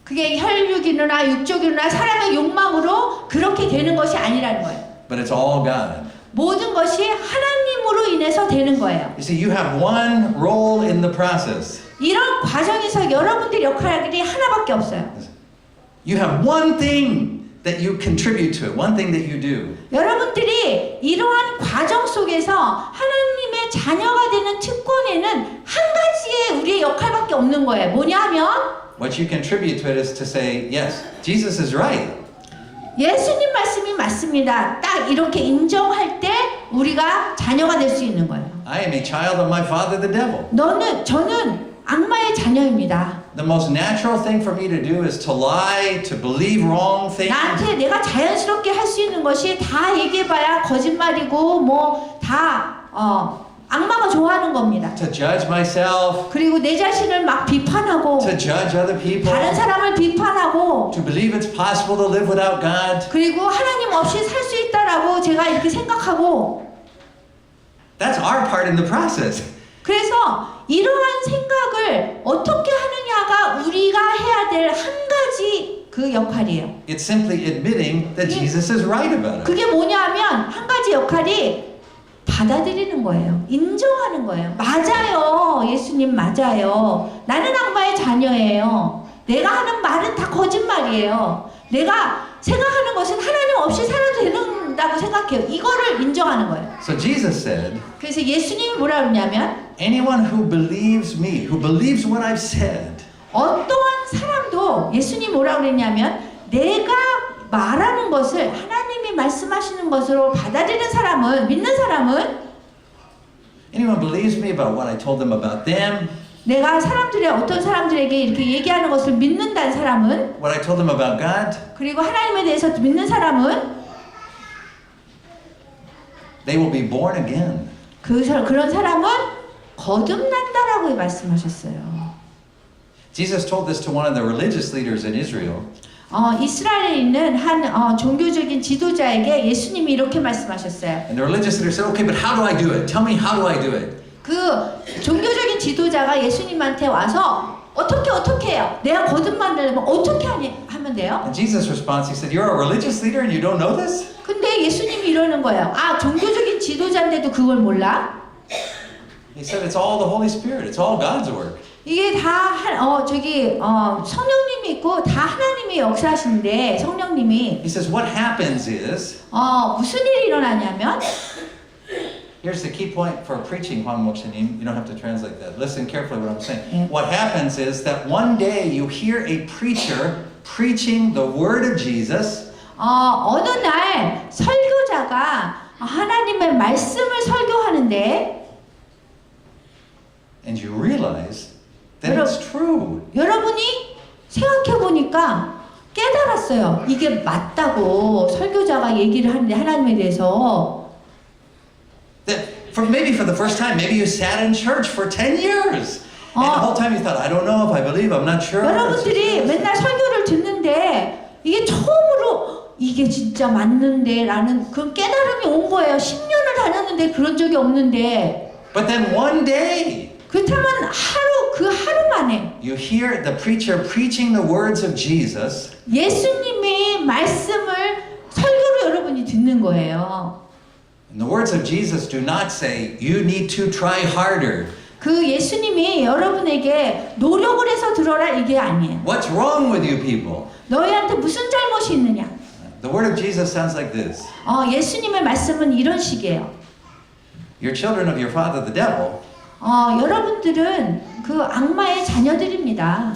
그게 혈육이나 육적이나 사람의 욕망으로 그렇게 되는 것이 아니라는 거예요. But it's all God. 모든 것이 하나님으로 인해서 되는 거예요. You see, you have one role in the process. 이런 과정에서 여러분들 역할이 하나밖에 없어요. You have one thing that you contribute to it, one thing that you do. 여러분들이 이러한 과정 속에서 하나님의 자녀가 되는 특권에는 한 가지의 우리의 역할밖에 없는 거예요. 뭐냐면 What you contribute to it is to say, yes, Jesus is right. 예수님 말씀이 맞습니다. 딱 이렇게 인정할 때 우리가 자녀가 될 수 있는 거예요. I am a child of my father, the devil. 저는 악마의 자녀입니다. The most natural thing for me to do is to lie, to believe wrong things. 나한테 내가 자연스럽게 할 수 있는 것이 다 얘기해봐야 거짓말이고 뭐 다 악마가 좋아하는 겁니다. To judge myself, 그리고 내 자신을 막 비판하고 to judge other people, 다른 사람을 비판하고 to believe it's possible to live without God. 그리고 하나님 없이 살 수 있다라고 제가 이렇게 생각하고 That's our part in the process. 그래서 이러한 생각을 어떻게 하느냐가 우리가 해야 될 한 가지 그 역할이에요. It's simply admitting that Jesus is right about it. 그게 뭐냐면 한 가지 역할이 받아들이는 거예요. 인정하는 거예요. 맞아요. 예수님 맞아요. 나는 악마의 자녀예요. 내가 하는 말은 다 거짓말이에요. 내가 생각하는 것은 하나님 없이 살아도 된다고 생각해요. 이거를 인정하는 거예요. So Jesus said, 그래서 예수님이 뭐라 그러냐면 anyone who believes me, who believes what I've said, 어떠한 사람도 예수님이 뭐라 그랬냐면 내가 말하는 것을 하나님이 말씀하시는 것으로 받아들이는 사람은 믿는 사람은 anyone believes me about what I told them about them, 내가 어떤 사람들에게 이렇게 얘기하는 것을 믿는다는 사람은 what I told them about God, 그리고 하나님에 대해서 믿는 사람은 they will be born again. 그런 사람은 거듭난다라고 말씀하셨어요. Jesus told this to one of the religious leaders in Israel. 이스라엘에 있는 한 종교적인 지도자에게 예수님이 이렇게 말씀하셨어요. And the religious leader said, okay, but how do I do it? Tell me, how do I do it? 그 종교적인 지도자가 예수님한테 와서 어떻게 해요? 내가 거듭만을 하면 어떻게 하면 돼요? And Jesus' response, he said, you're a religious leader and you don't know this? 근데 예수님이 이러는 거예요. 아, 종교적인 지도자인데도 그걸 몰라? He said, it's all the Holy Spirit. It's all God's work. 이게 다 성령님이 있고 다 하나님이 역사하시는데 성령님이 He says, what happens is, 무슨 일이 일어나냐면 here's the key point for preaching, Juan Mokshanim. You don't have to translate that. Listen carefully what I'm saying. Yeah. What happens is that one day you hear a preacher preaching the word of Jesus, 어느 날 설교자가 하나님의 말씀을 설교하는데 and you realize that it's true. 여러분이 생각해 보니까 깨달았어요. 이게 맞다고 설교자가 얘기를 하는데 하나님에 대해서 That maybe for the first time, maybe you sat in church for 10 years. And the whole time you thought, I don't know if I believe, I'm not sure. 여러분들이 맨날 설교를 듣는데 이게 처음으로 이게 진짜 맞는데 라는 그런 깨달음이 온 거예요. 10년을 다녔는데 그런 적이 없는데 But then one day, 그렇다면 하루 만에 you hear the preacher preaching the words of Jesus. 예수님의 말씀을 설교로 여러분이 듣는 거예요. And the words of Jesus do not say, you need to try harder. 그 예수님이 여러분에게 노력을 해서 들어라 이게 아니에요. What's wrong with you people? 너희한테 무슨 잘못이 있느냐? The word of Jesus sounds like this. 예수님의 말씀은 이런 식이에요. You're children of your father, the devil. 여러분들은 그 악마의 자녀들입니다.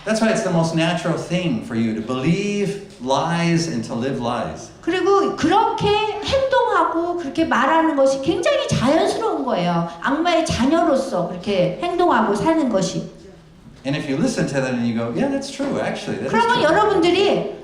That's why it's the most natural thing for you to believe lies and to live lies. 그리고 그렇게 행동하고 그렇게 말하는 것이 굉장히 자연스러운 거예요. 악마의 자녀로서 그렇게 행동하고 사는 것이. And if you listen to that and you go, yeah, that's true, actually. That is 그러면 true. 여러분들이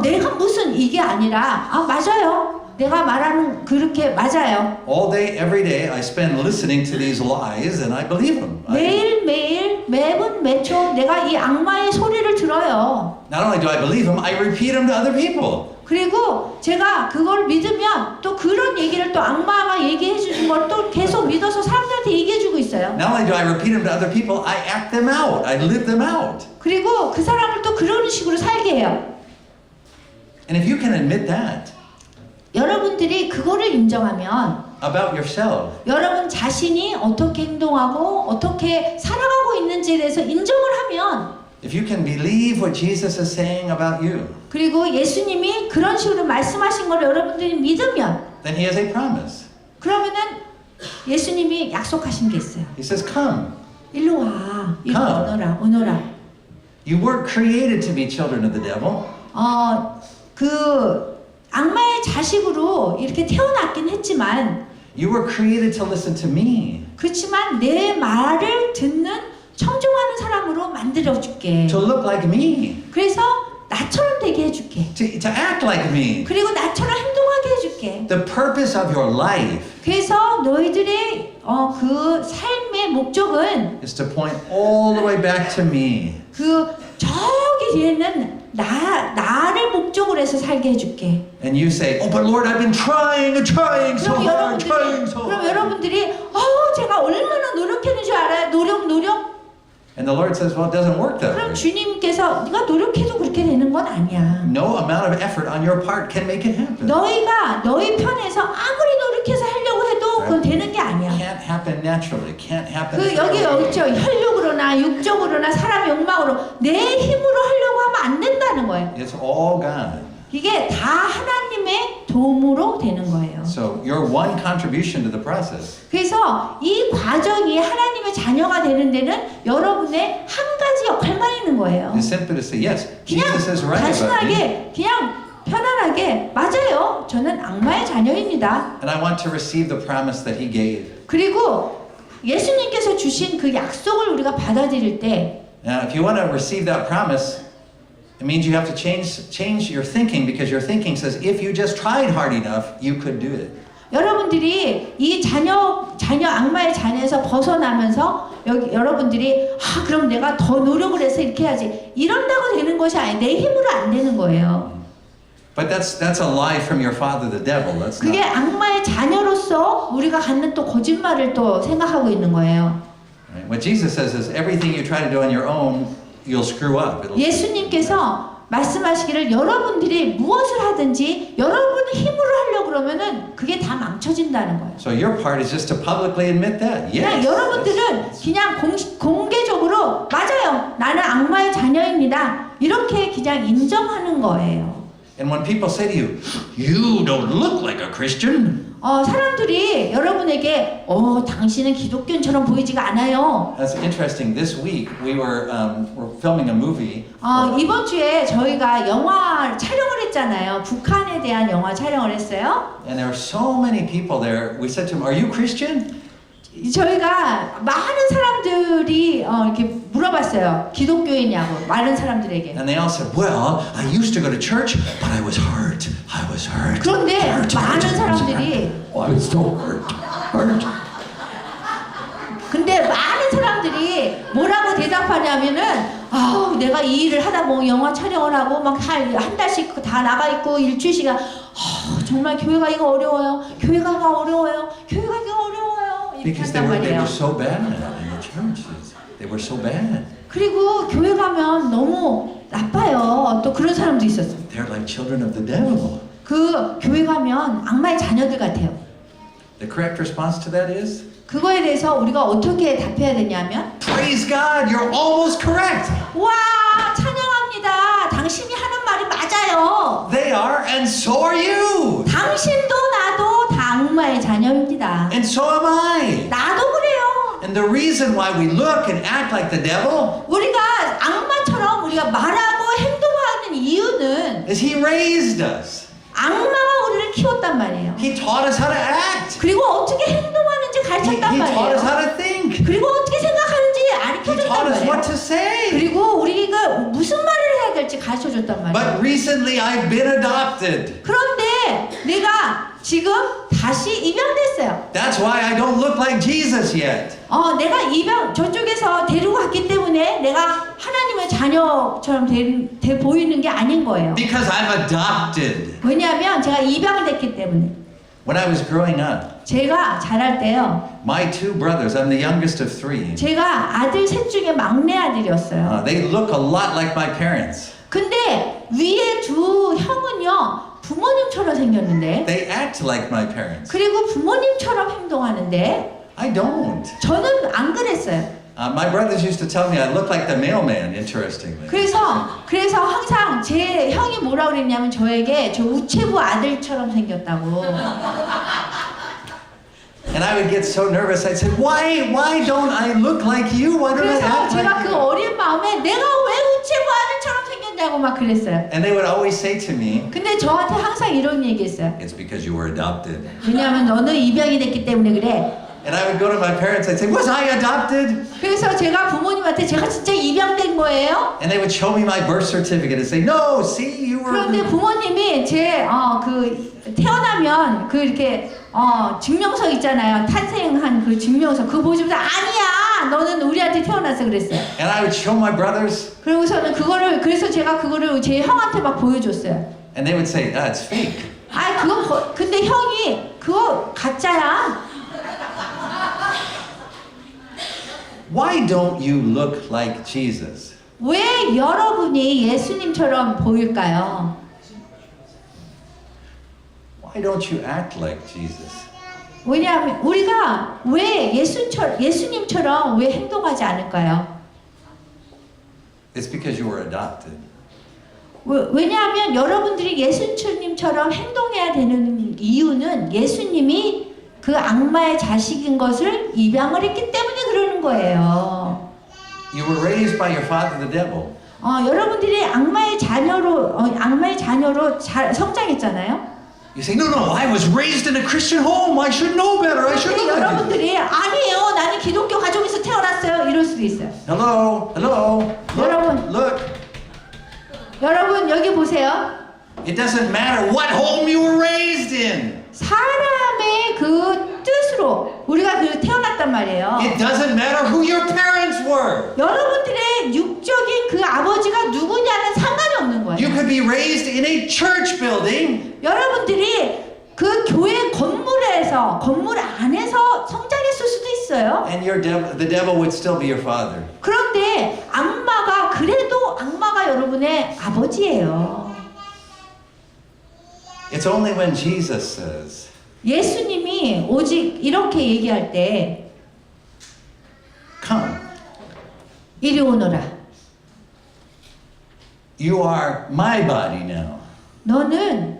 내가 무슨 이게 아니라 맞아요. 내가 말하는 그렇게 맞아요. All day, every day, I spend listening to these lies and I believe them. 매일매일 매분 매초 내가 이 악마의 소리를 들어요. Not only do I believe them, I repeat them to other people. 그리고 제가 그걸 믿으면 또 그런 얘기를 또 악마가 얘기해 주는 걸 또 계속 믿어서 사람들한테 얘기해 주고 있어요. Not only do I repeat them to other people, I act them out. I live them out. 그리고 그 사람을 또 그런 식으로 살게 해요. And if you can admit that 여러분들이 그거를 인정하면 about yourself, 여러분 자신이 어떻게 행동하고 어떻게 살아가고 있는지에 대해서 인정을 하면 if you can believe what Jesus is saying about you, 그리고 예수님이 그런 식으로 말씀하신 걸 여러분들이 믿으면 then he has a promise. 그러면은 예수님이 약속하신 게 있어요. He says, come. 일로 와. 일로 Come. 오너라. You weren't created to be children of the devil. 그 악마의 자식으로 이렇게 태어났긴 했지만 You were created to listen to me. 그렇지만 내 말을 듣는 청종하는 사람으로 만들어줄게. To look like me. 그래서 나처럼 되게 해줄게. To act like me. 그리고 나처럼 행동하게 해줄게. The purpose of your life 그래서 너희들의 그 삶의 목적은 is to point all the way back to me. 그 저기 뒤에는 나를 목적으로 해서 살게 해줄게. And you say, oh, but Lord, I've been trying so hard, trying so 그럼 hard. 여러분들이 제가 얼마나 노력했는 줄 알아요? 노력. And the Lord says, well, it doesn't work that 그럼 way. 주님께서 네가 노력해도 그렇게 되는 건 아니야. No amount of effort on your part can make it happen. 너희가 너희 편에서 아무리 노력해서 하려고 해도 그건 되는 게 아니야. Can't happen naturally. Can't happen. 그 여기 있죠. 혈육으로나 육적으로나 사람 욕망으로 내 힘으로 하려고 하면 안 된다는 거예요. It's all God. 이게 다 하나님의 도움으로 되는 거예요. So your one contribution to the process 그래서 이 과정이 하나님의 자녀가 되는 데는 여러분의 한 가지 역할만 있는 거예요. is simply to say, yes, 그냥 Jesus is right about me, 단순하게 그냥 편안하게 맞아요. 저는 악마의 자녀입니다. and I want to receive the promise that He gave. 그리고 예수님께서 주신 그 약속을 우리가 받아들일 때 Now, if you want to receive that promise, it means you have to change your thinking, because your thinking says, if you just tried hard enough, you could do it. 여러분들이 이 자녀 악마의 자녀에서 벗어나면서 여러분들이 그럼 내가 더 노력을 해서 이렇게 해야지 이런다고 되는 것이 아니에요. 내 힘으로 안 되는 거예요. But that's a lie from your father, the devil. That's 그게 not. 악마의 자녀로서 우리가 갖는 또 거짓말을 또 생각하고 있는 거예요. Right? What Jesus says is everything you try to do on your own, you'll screw up. 예수님께서 말씀하시기를 여러분들이 무엇을 하든지 여러분의 힘으로 하려고 그러면은 그게 다 망쳐진다는 거예요. So your part is just to publicly admit that. 그냥 Yes. 여러분들은 그냥 공개적으로 맞아요. 나는 악마의 자녀입니다. 이렇게 그냥 인정하는 거예요. And when people say to you, you don't look like a Christian. 사람들이 여러분에게 당신은 기독교인처럼 보이지가 않아요. That's interesting. This week we're filming a movie. 이번 주에 저희가 영화 촬영을 했잖아요. 북한에 대한 영화 촬영을 했어요. And there are so many people there. We said to them, "Are you Christian?" 저희가 많은 사람들이 이렇게 물어봤어요. 기독교이냐고 많은 사람들에게. And they all said, "Well, I used to go to church, but I was hurt. I was hurt." 그런데 많은 사람들이 Oh, I was so hurt. 근데 많은 사람들이 뭐라고 대답하냐면은 내가 이 일을 하다 보면 영화 촬영을 하고 막 한 달씩 다 나가 있고 일주일씩은 정말 교회가 이거 어려워요. 교회가 어려워요. 교회가 이거 어려워요. 이렇게 Because they 한단 were 말이에요. so bad in the churches. They were so bad. 그리고 교회 가면 너무 나빠요. 또 그런 사람도 있었어요. They're like children of the devil. 그 교회 가면 악마의 자녀들 같아요. The correct response to that is, 그거에 대해서 우리가 어떻게 답해야 되냐면 praise God, you're almost correct. 와 찬양합니다. 당신이 하는 말이 맞아요. They are, and so are you. 당신도 나도 다 악마의 자녀입니다. And so am I. 나도 그래요. And the reason why we look and act like the devil 우리가 악마처럼 우리가 말하고 행동하는 이유는 is He raised us. 악마가 우리를 키웠단 말이에요. He taught us how to act. 그리고 어떻게 행동하는지 He 가르쳤단 taught us 말이에요. how to think. 그리고 어떻게 생각하는지 He 가르쳐줬단 taught us what 말이에요. to say. 그리고 우리가 무슨 말을 해야 될지 가르쳐줬단 말이에요. But recently I've been adopted. 그런데 내가 지금 다시 입양됐어요. That's why I don't look like Jesus yet. 내가 저쪽에서 데리고 갔기 때문에 내가 하나님의 자녀처럼 돼 보이는 게 아닌 거예요. Because I'm adopted. 왜냐하면 제가 입양을 됐기 때문에. When I was growing up, 제가 자랄 때요. my two brothers, I'm the youngest of three, 제가 아들 셋 중에 막내 아들이었어요. they look a lot like my parents. 근데 위에 두 형은요. 부모님처럼 생겼는데 They act like my parents. 그리고 부모님처럼 행동하는데 I don't. 저는 안 그랬어요. My brothers used to tell me I look like the mailman, interestingly. 그래서 항상 제 형이 뭐라 그랬냐면 저에게 저 우체부 아들처럼 생겼다고. And I would get so nervous. I'd say, why don't I look like you? Why don't I 그래서 act 제가 like 그 you? 어린 마음에 내가 왜 우체부 아들처럼 생겼냐고 막 그랬어요. And they would always say to me, 근데 저한테 항상 이런 얘기했어요. it's because you were adopted. 왜냐하면 너는 입양이 됐기 때문에 그래. And I would go to my parents, I'd say, was I adopted? 그래서 제가 부모님한테 제가 진짜 입양된 거예요? And they would show me my birth certificate and say, no, see, you were. 그런데 부모님이 제 태어나면 그 이렇게 증명서 있잖아요. 탄생한 그 증명서 그거 보시면서 아니야 너는 우리한테 태어나서 그랬어요. And I would show my brothers. 그러고서는 그래서 제가 그거를 제 형한테 막 보여줬어요. And they would say, it's fake. 근데 형이 그거 가짜야. Why don't you look like Jesus? 왜 여러분이 예수님처럼 보일까요? Why don't you act like Jesus? 왜냐하면 우리가 왜 예수님처럼 왜 행동하지 않을까요? It's because you were adopted. 왜냐하면 여러분들이 예수님처럼 행동해야 되는 이유는 예수님이 그 악마의 자식인 것을 입양을 했기 때문에 그러는 거예요. You were raised by your father, the devil. 여러분들이 악마의 자녀로 성장했잖아요. You say, no, I was raised in a Christian home. I should know better. I should 근데 know better. 여러분들이 아니에요. 나는 기독교 가족에서 태어났어요. 이럴 수도 있어요. Hello. 여러분. Look. 여러분 여기 보세요. It doesn't matter what home you were raised in. 사람의 그 뜻으로 우리가 태어났단 말이에요. It doesn't matter who your parents were. 여러분들의 육적인 그 아버지가 누구냐는 상관이 없는 거예요. You could be raised in a church building. 여러분들이 그 교회 건물에서 안에서 건물 안에서 성장했을 수도 있어요. And the devil would still be your father. 그런데 악마가 그래도 악마가 여러분의 아버지예요. It's only when Jesus says, 예수님이 오직 이렇게 얘기할 때 come, 이리 오너라. you are my body now. 너는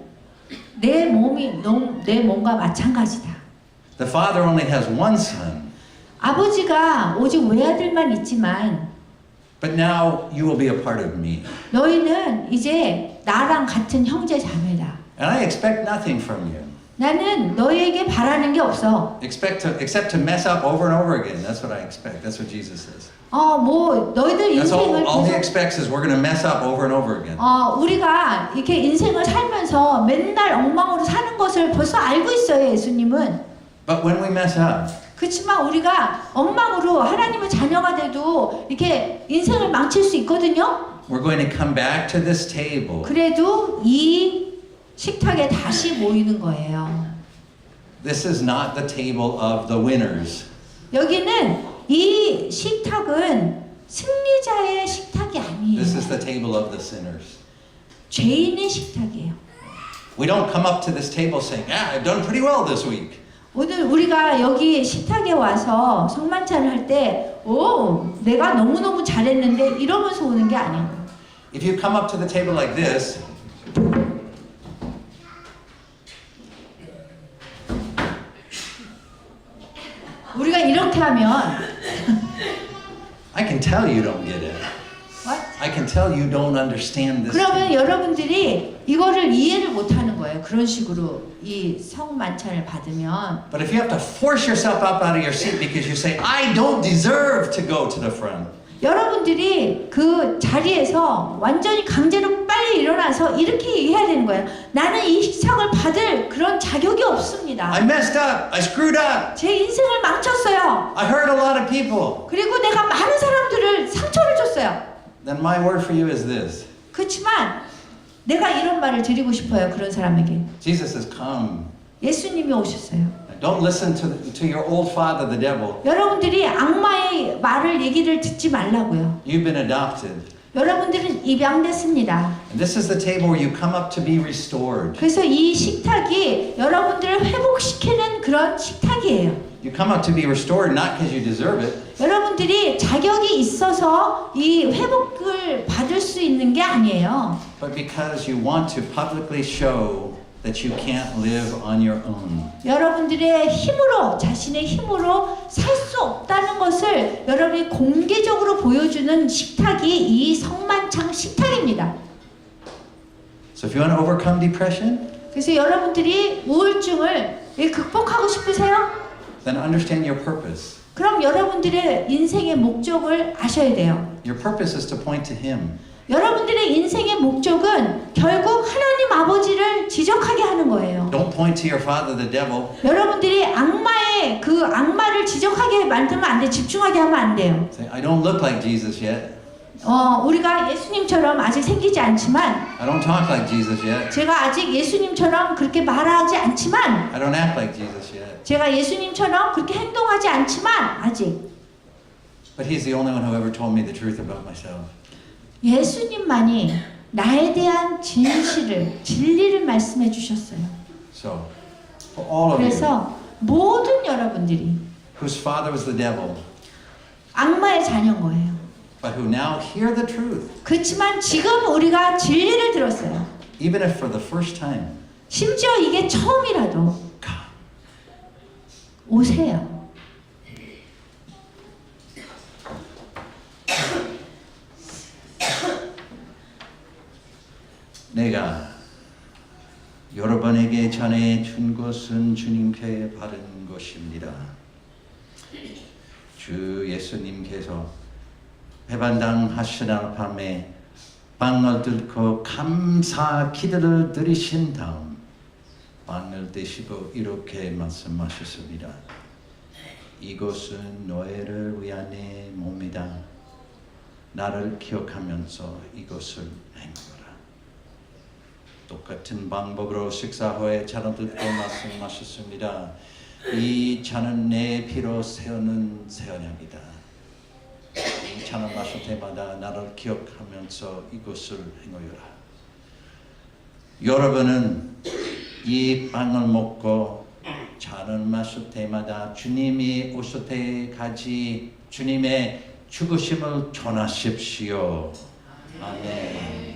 내 몸과 마찬가지다. The father only has one son, 아버지가 오직 외아들만 있지만 but now you will be a part of me. 너희는 이제 나랑 같은 형제 자매다. And I expect nothing from you. 나는 너희에게 바라는 게 없어. Except to mess up over and over again. That's what I expect. That's what Jesus says. 뭐 너희들 That's 인생을 all he 계속 expects is we're going to mess up over and over again. 우리가 이렇게 인생을 살면서 맨날 엉망으로 사는 것을 벌써 알고 있어요, 예수님은. But when we mess up, 그렇지만 우리가 엉망으로 하나님의 자녀가 돼도 이렇게 인생을 망칠 수 있거든요. we're going to come back to this table. 그래도 이 식탁에 다시 모이는 거예요. This is not the table of the winners. 여기는 이 식탁은 승리자의 식탁이 아니에요. This is the table of the sinners. 죄인의 식탁이에요. We don't come up to this table saying, I've done pretty well this week. 오늘 우리가 여기 식탁에 와서 성만찬을 할 때, 내가 너무너무 잘했는데 이러면서 오는 게 아니에요. If you come up to the table like this, 우리가 이렇게 하면 I can tell you don't get it. What? I can tell you don't understand this. 그러면 여러분들이 이거를 이해를 못하는 거예요. 그런 식으로 이 성만찬을 받으면. But if you have to force yourself up out of your seat because you say, I don't deserve to go to the front. 여러분들이 그 자리에서 완전히 강제로 빨리 일어나서 이렇게 얘기해야 되는 거예요. 나는 이 식상을 받을 그런 자격이 없습니다. I messed up. I screwed up. 제 인생을 망쳤어요. I hurt a lot of people. 그리고 내가 많은 사람들을 상처를 줬어요. Then my word for you is this. 그렇지만 내가 이런 말을 드리고 싶어요. 그런 사람에게. Jesus says, come. 예수님이 오셨어요. Don't listen to your old father, the devil. 여러분들이 악마의 말을 얘기를 듣지 말라고요. You've been adopted. 여러분들은 입양됐습니다. And this is the table where you come up to be restored. 그래서 이 식탁이 여러분들을 회복시키는 그런 식탁이에요. You come up to be restored not because you deserve it, 여러분들이 자격이 있어서 이 회복을 받을 수 있는 게 아니에요. but because you want to publicly show that you can't live on your own. 여러분들의 힘으로, 자신의 힘으로 살 수 없다는 것을 여러분이 공개적으로 보여주는 식탁이 이 성만찬 식탁입니다. So if you want to overcome depression, 그래서 여러분들이 우울증을 극복하고 싶으세요? then understand your purpose. 그럼 여러분들의 인생의 목적을 아셔야 돼요. Your purpose is to point to Him. 여러분들의 인생의 목적은 결국 하나님 아버지를 지적하게 하는 거예요. Don't point to your father, the devil. 여러분들이 악마의 그 악마를 지적하게 만들면 안 돼. 집중하게 하면 안 돼요. Say, I don't look like Jesus yet. 우리가 예수님처럼 아직 생기지 않지만, I don't talk like Jesus yet. 제가 아직 예수님처럼 그렇게 말하지 않지만, I don't act like Jesus yet. 제가 예수님처럼 그렇게 행동하지 않지만 아직 But He's the only one who ever told me the truth about myself. 예수님만이 나에 대한 진리를 말씀해 주셨어요. So, for all of you 그래서 모든 여러분들이 whose father was the devil, 악마의 자녀인 거예요. but who now hear the truth, 그렇지만 지금 우리가 진리를 들었어요. even if for the first time, 심지어 이게 처음이라도 come. 오세요. 내가 여러분에게 전해 준 것은 주님께 받은 것입니다. 주 예수님께서 배반당 하시는 밤에 빵을 들고 감사 기도를 드리신 다음 빵을 드시고 이렇게 말씀하셨습니다. 이것은 너희를 위한 내 몸이다. 나를 기억하면서 이것을 행하라. 똑같은 방법으로 식사 후에 잔을 들고 말씀하셨습니다. 이 잔은 내 피로 세우는 새 언약이다. 이 잔을 마실 때마다 나를 기억하면서 이것을 행하여라. 여러분은 이 빵을 먹고 잔을 마실 때마다 주님이 오실 때까지 주님의 죽으심을 전하십시오. 아멘.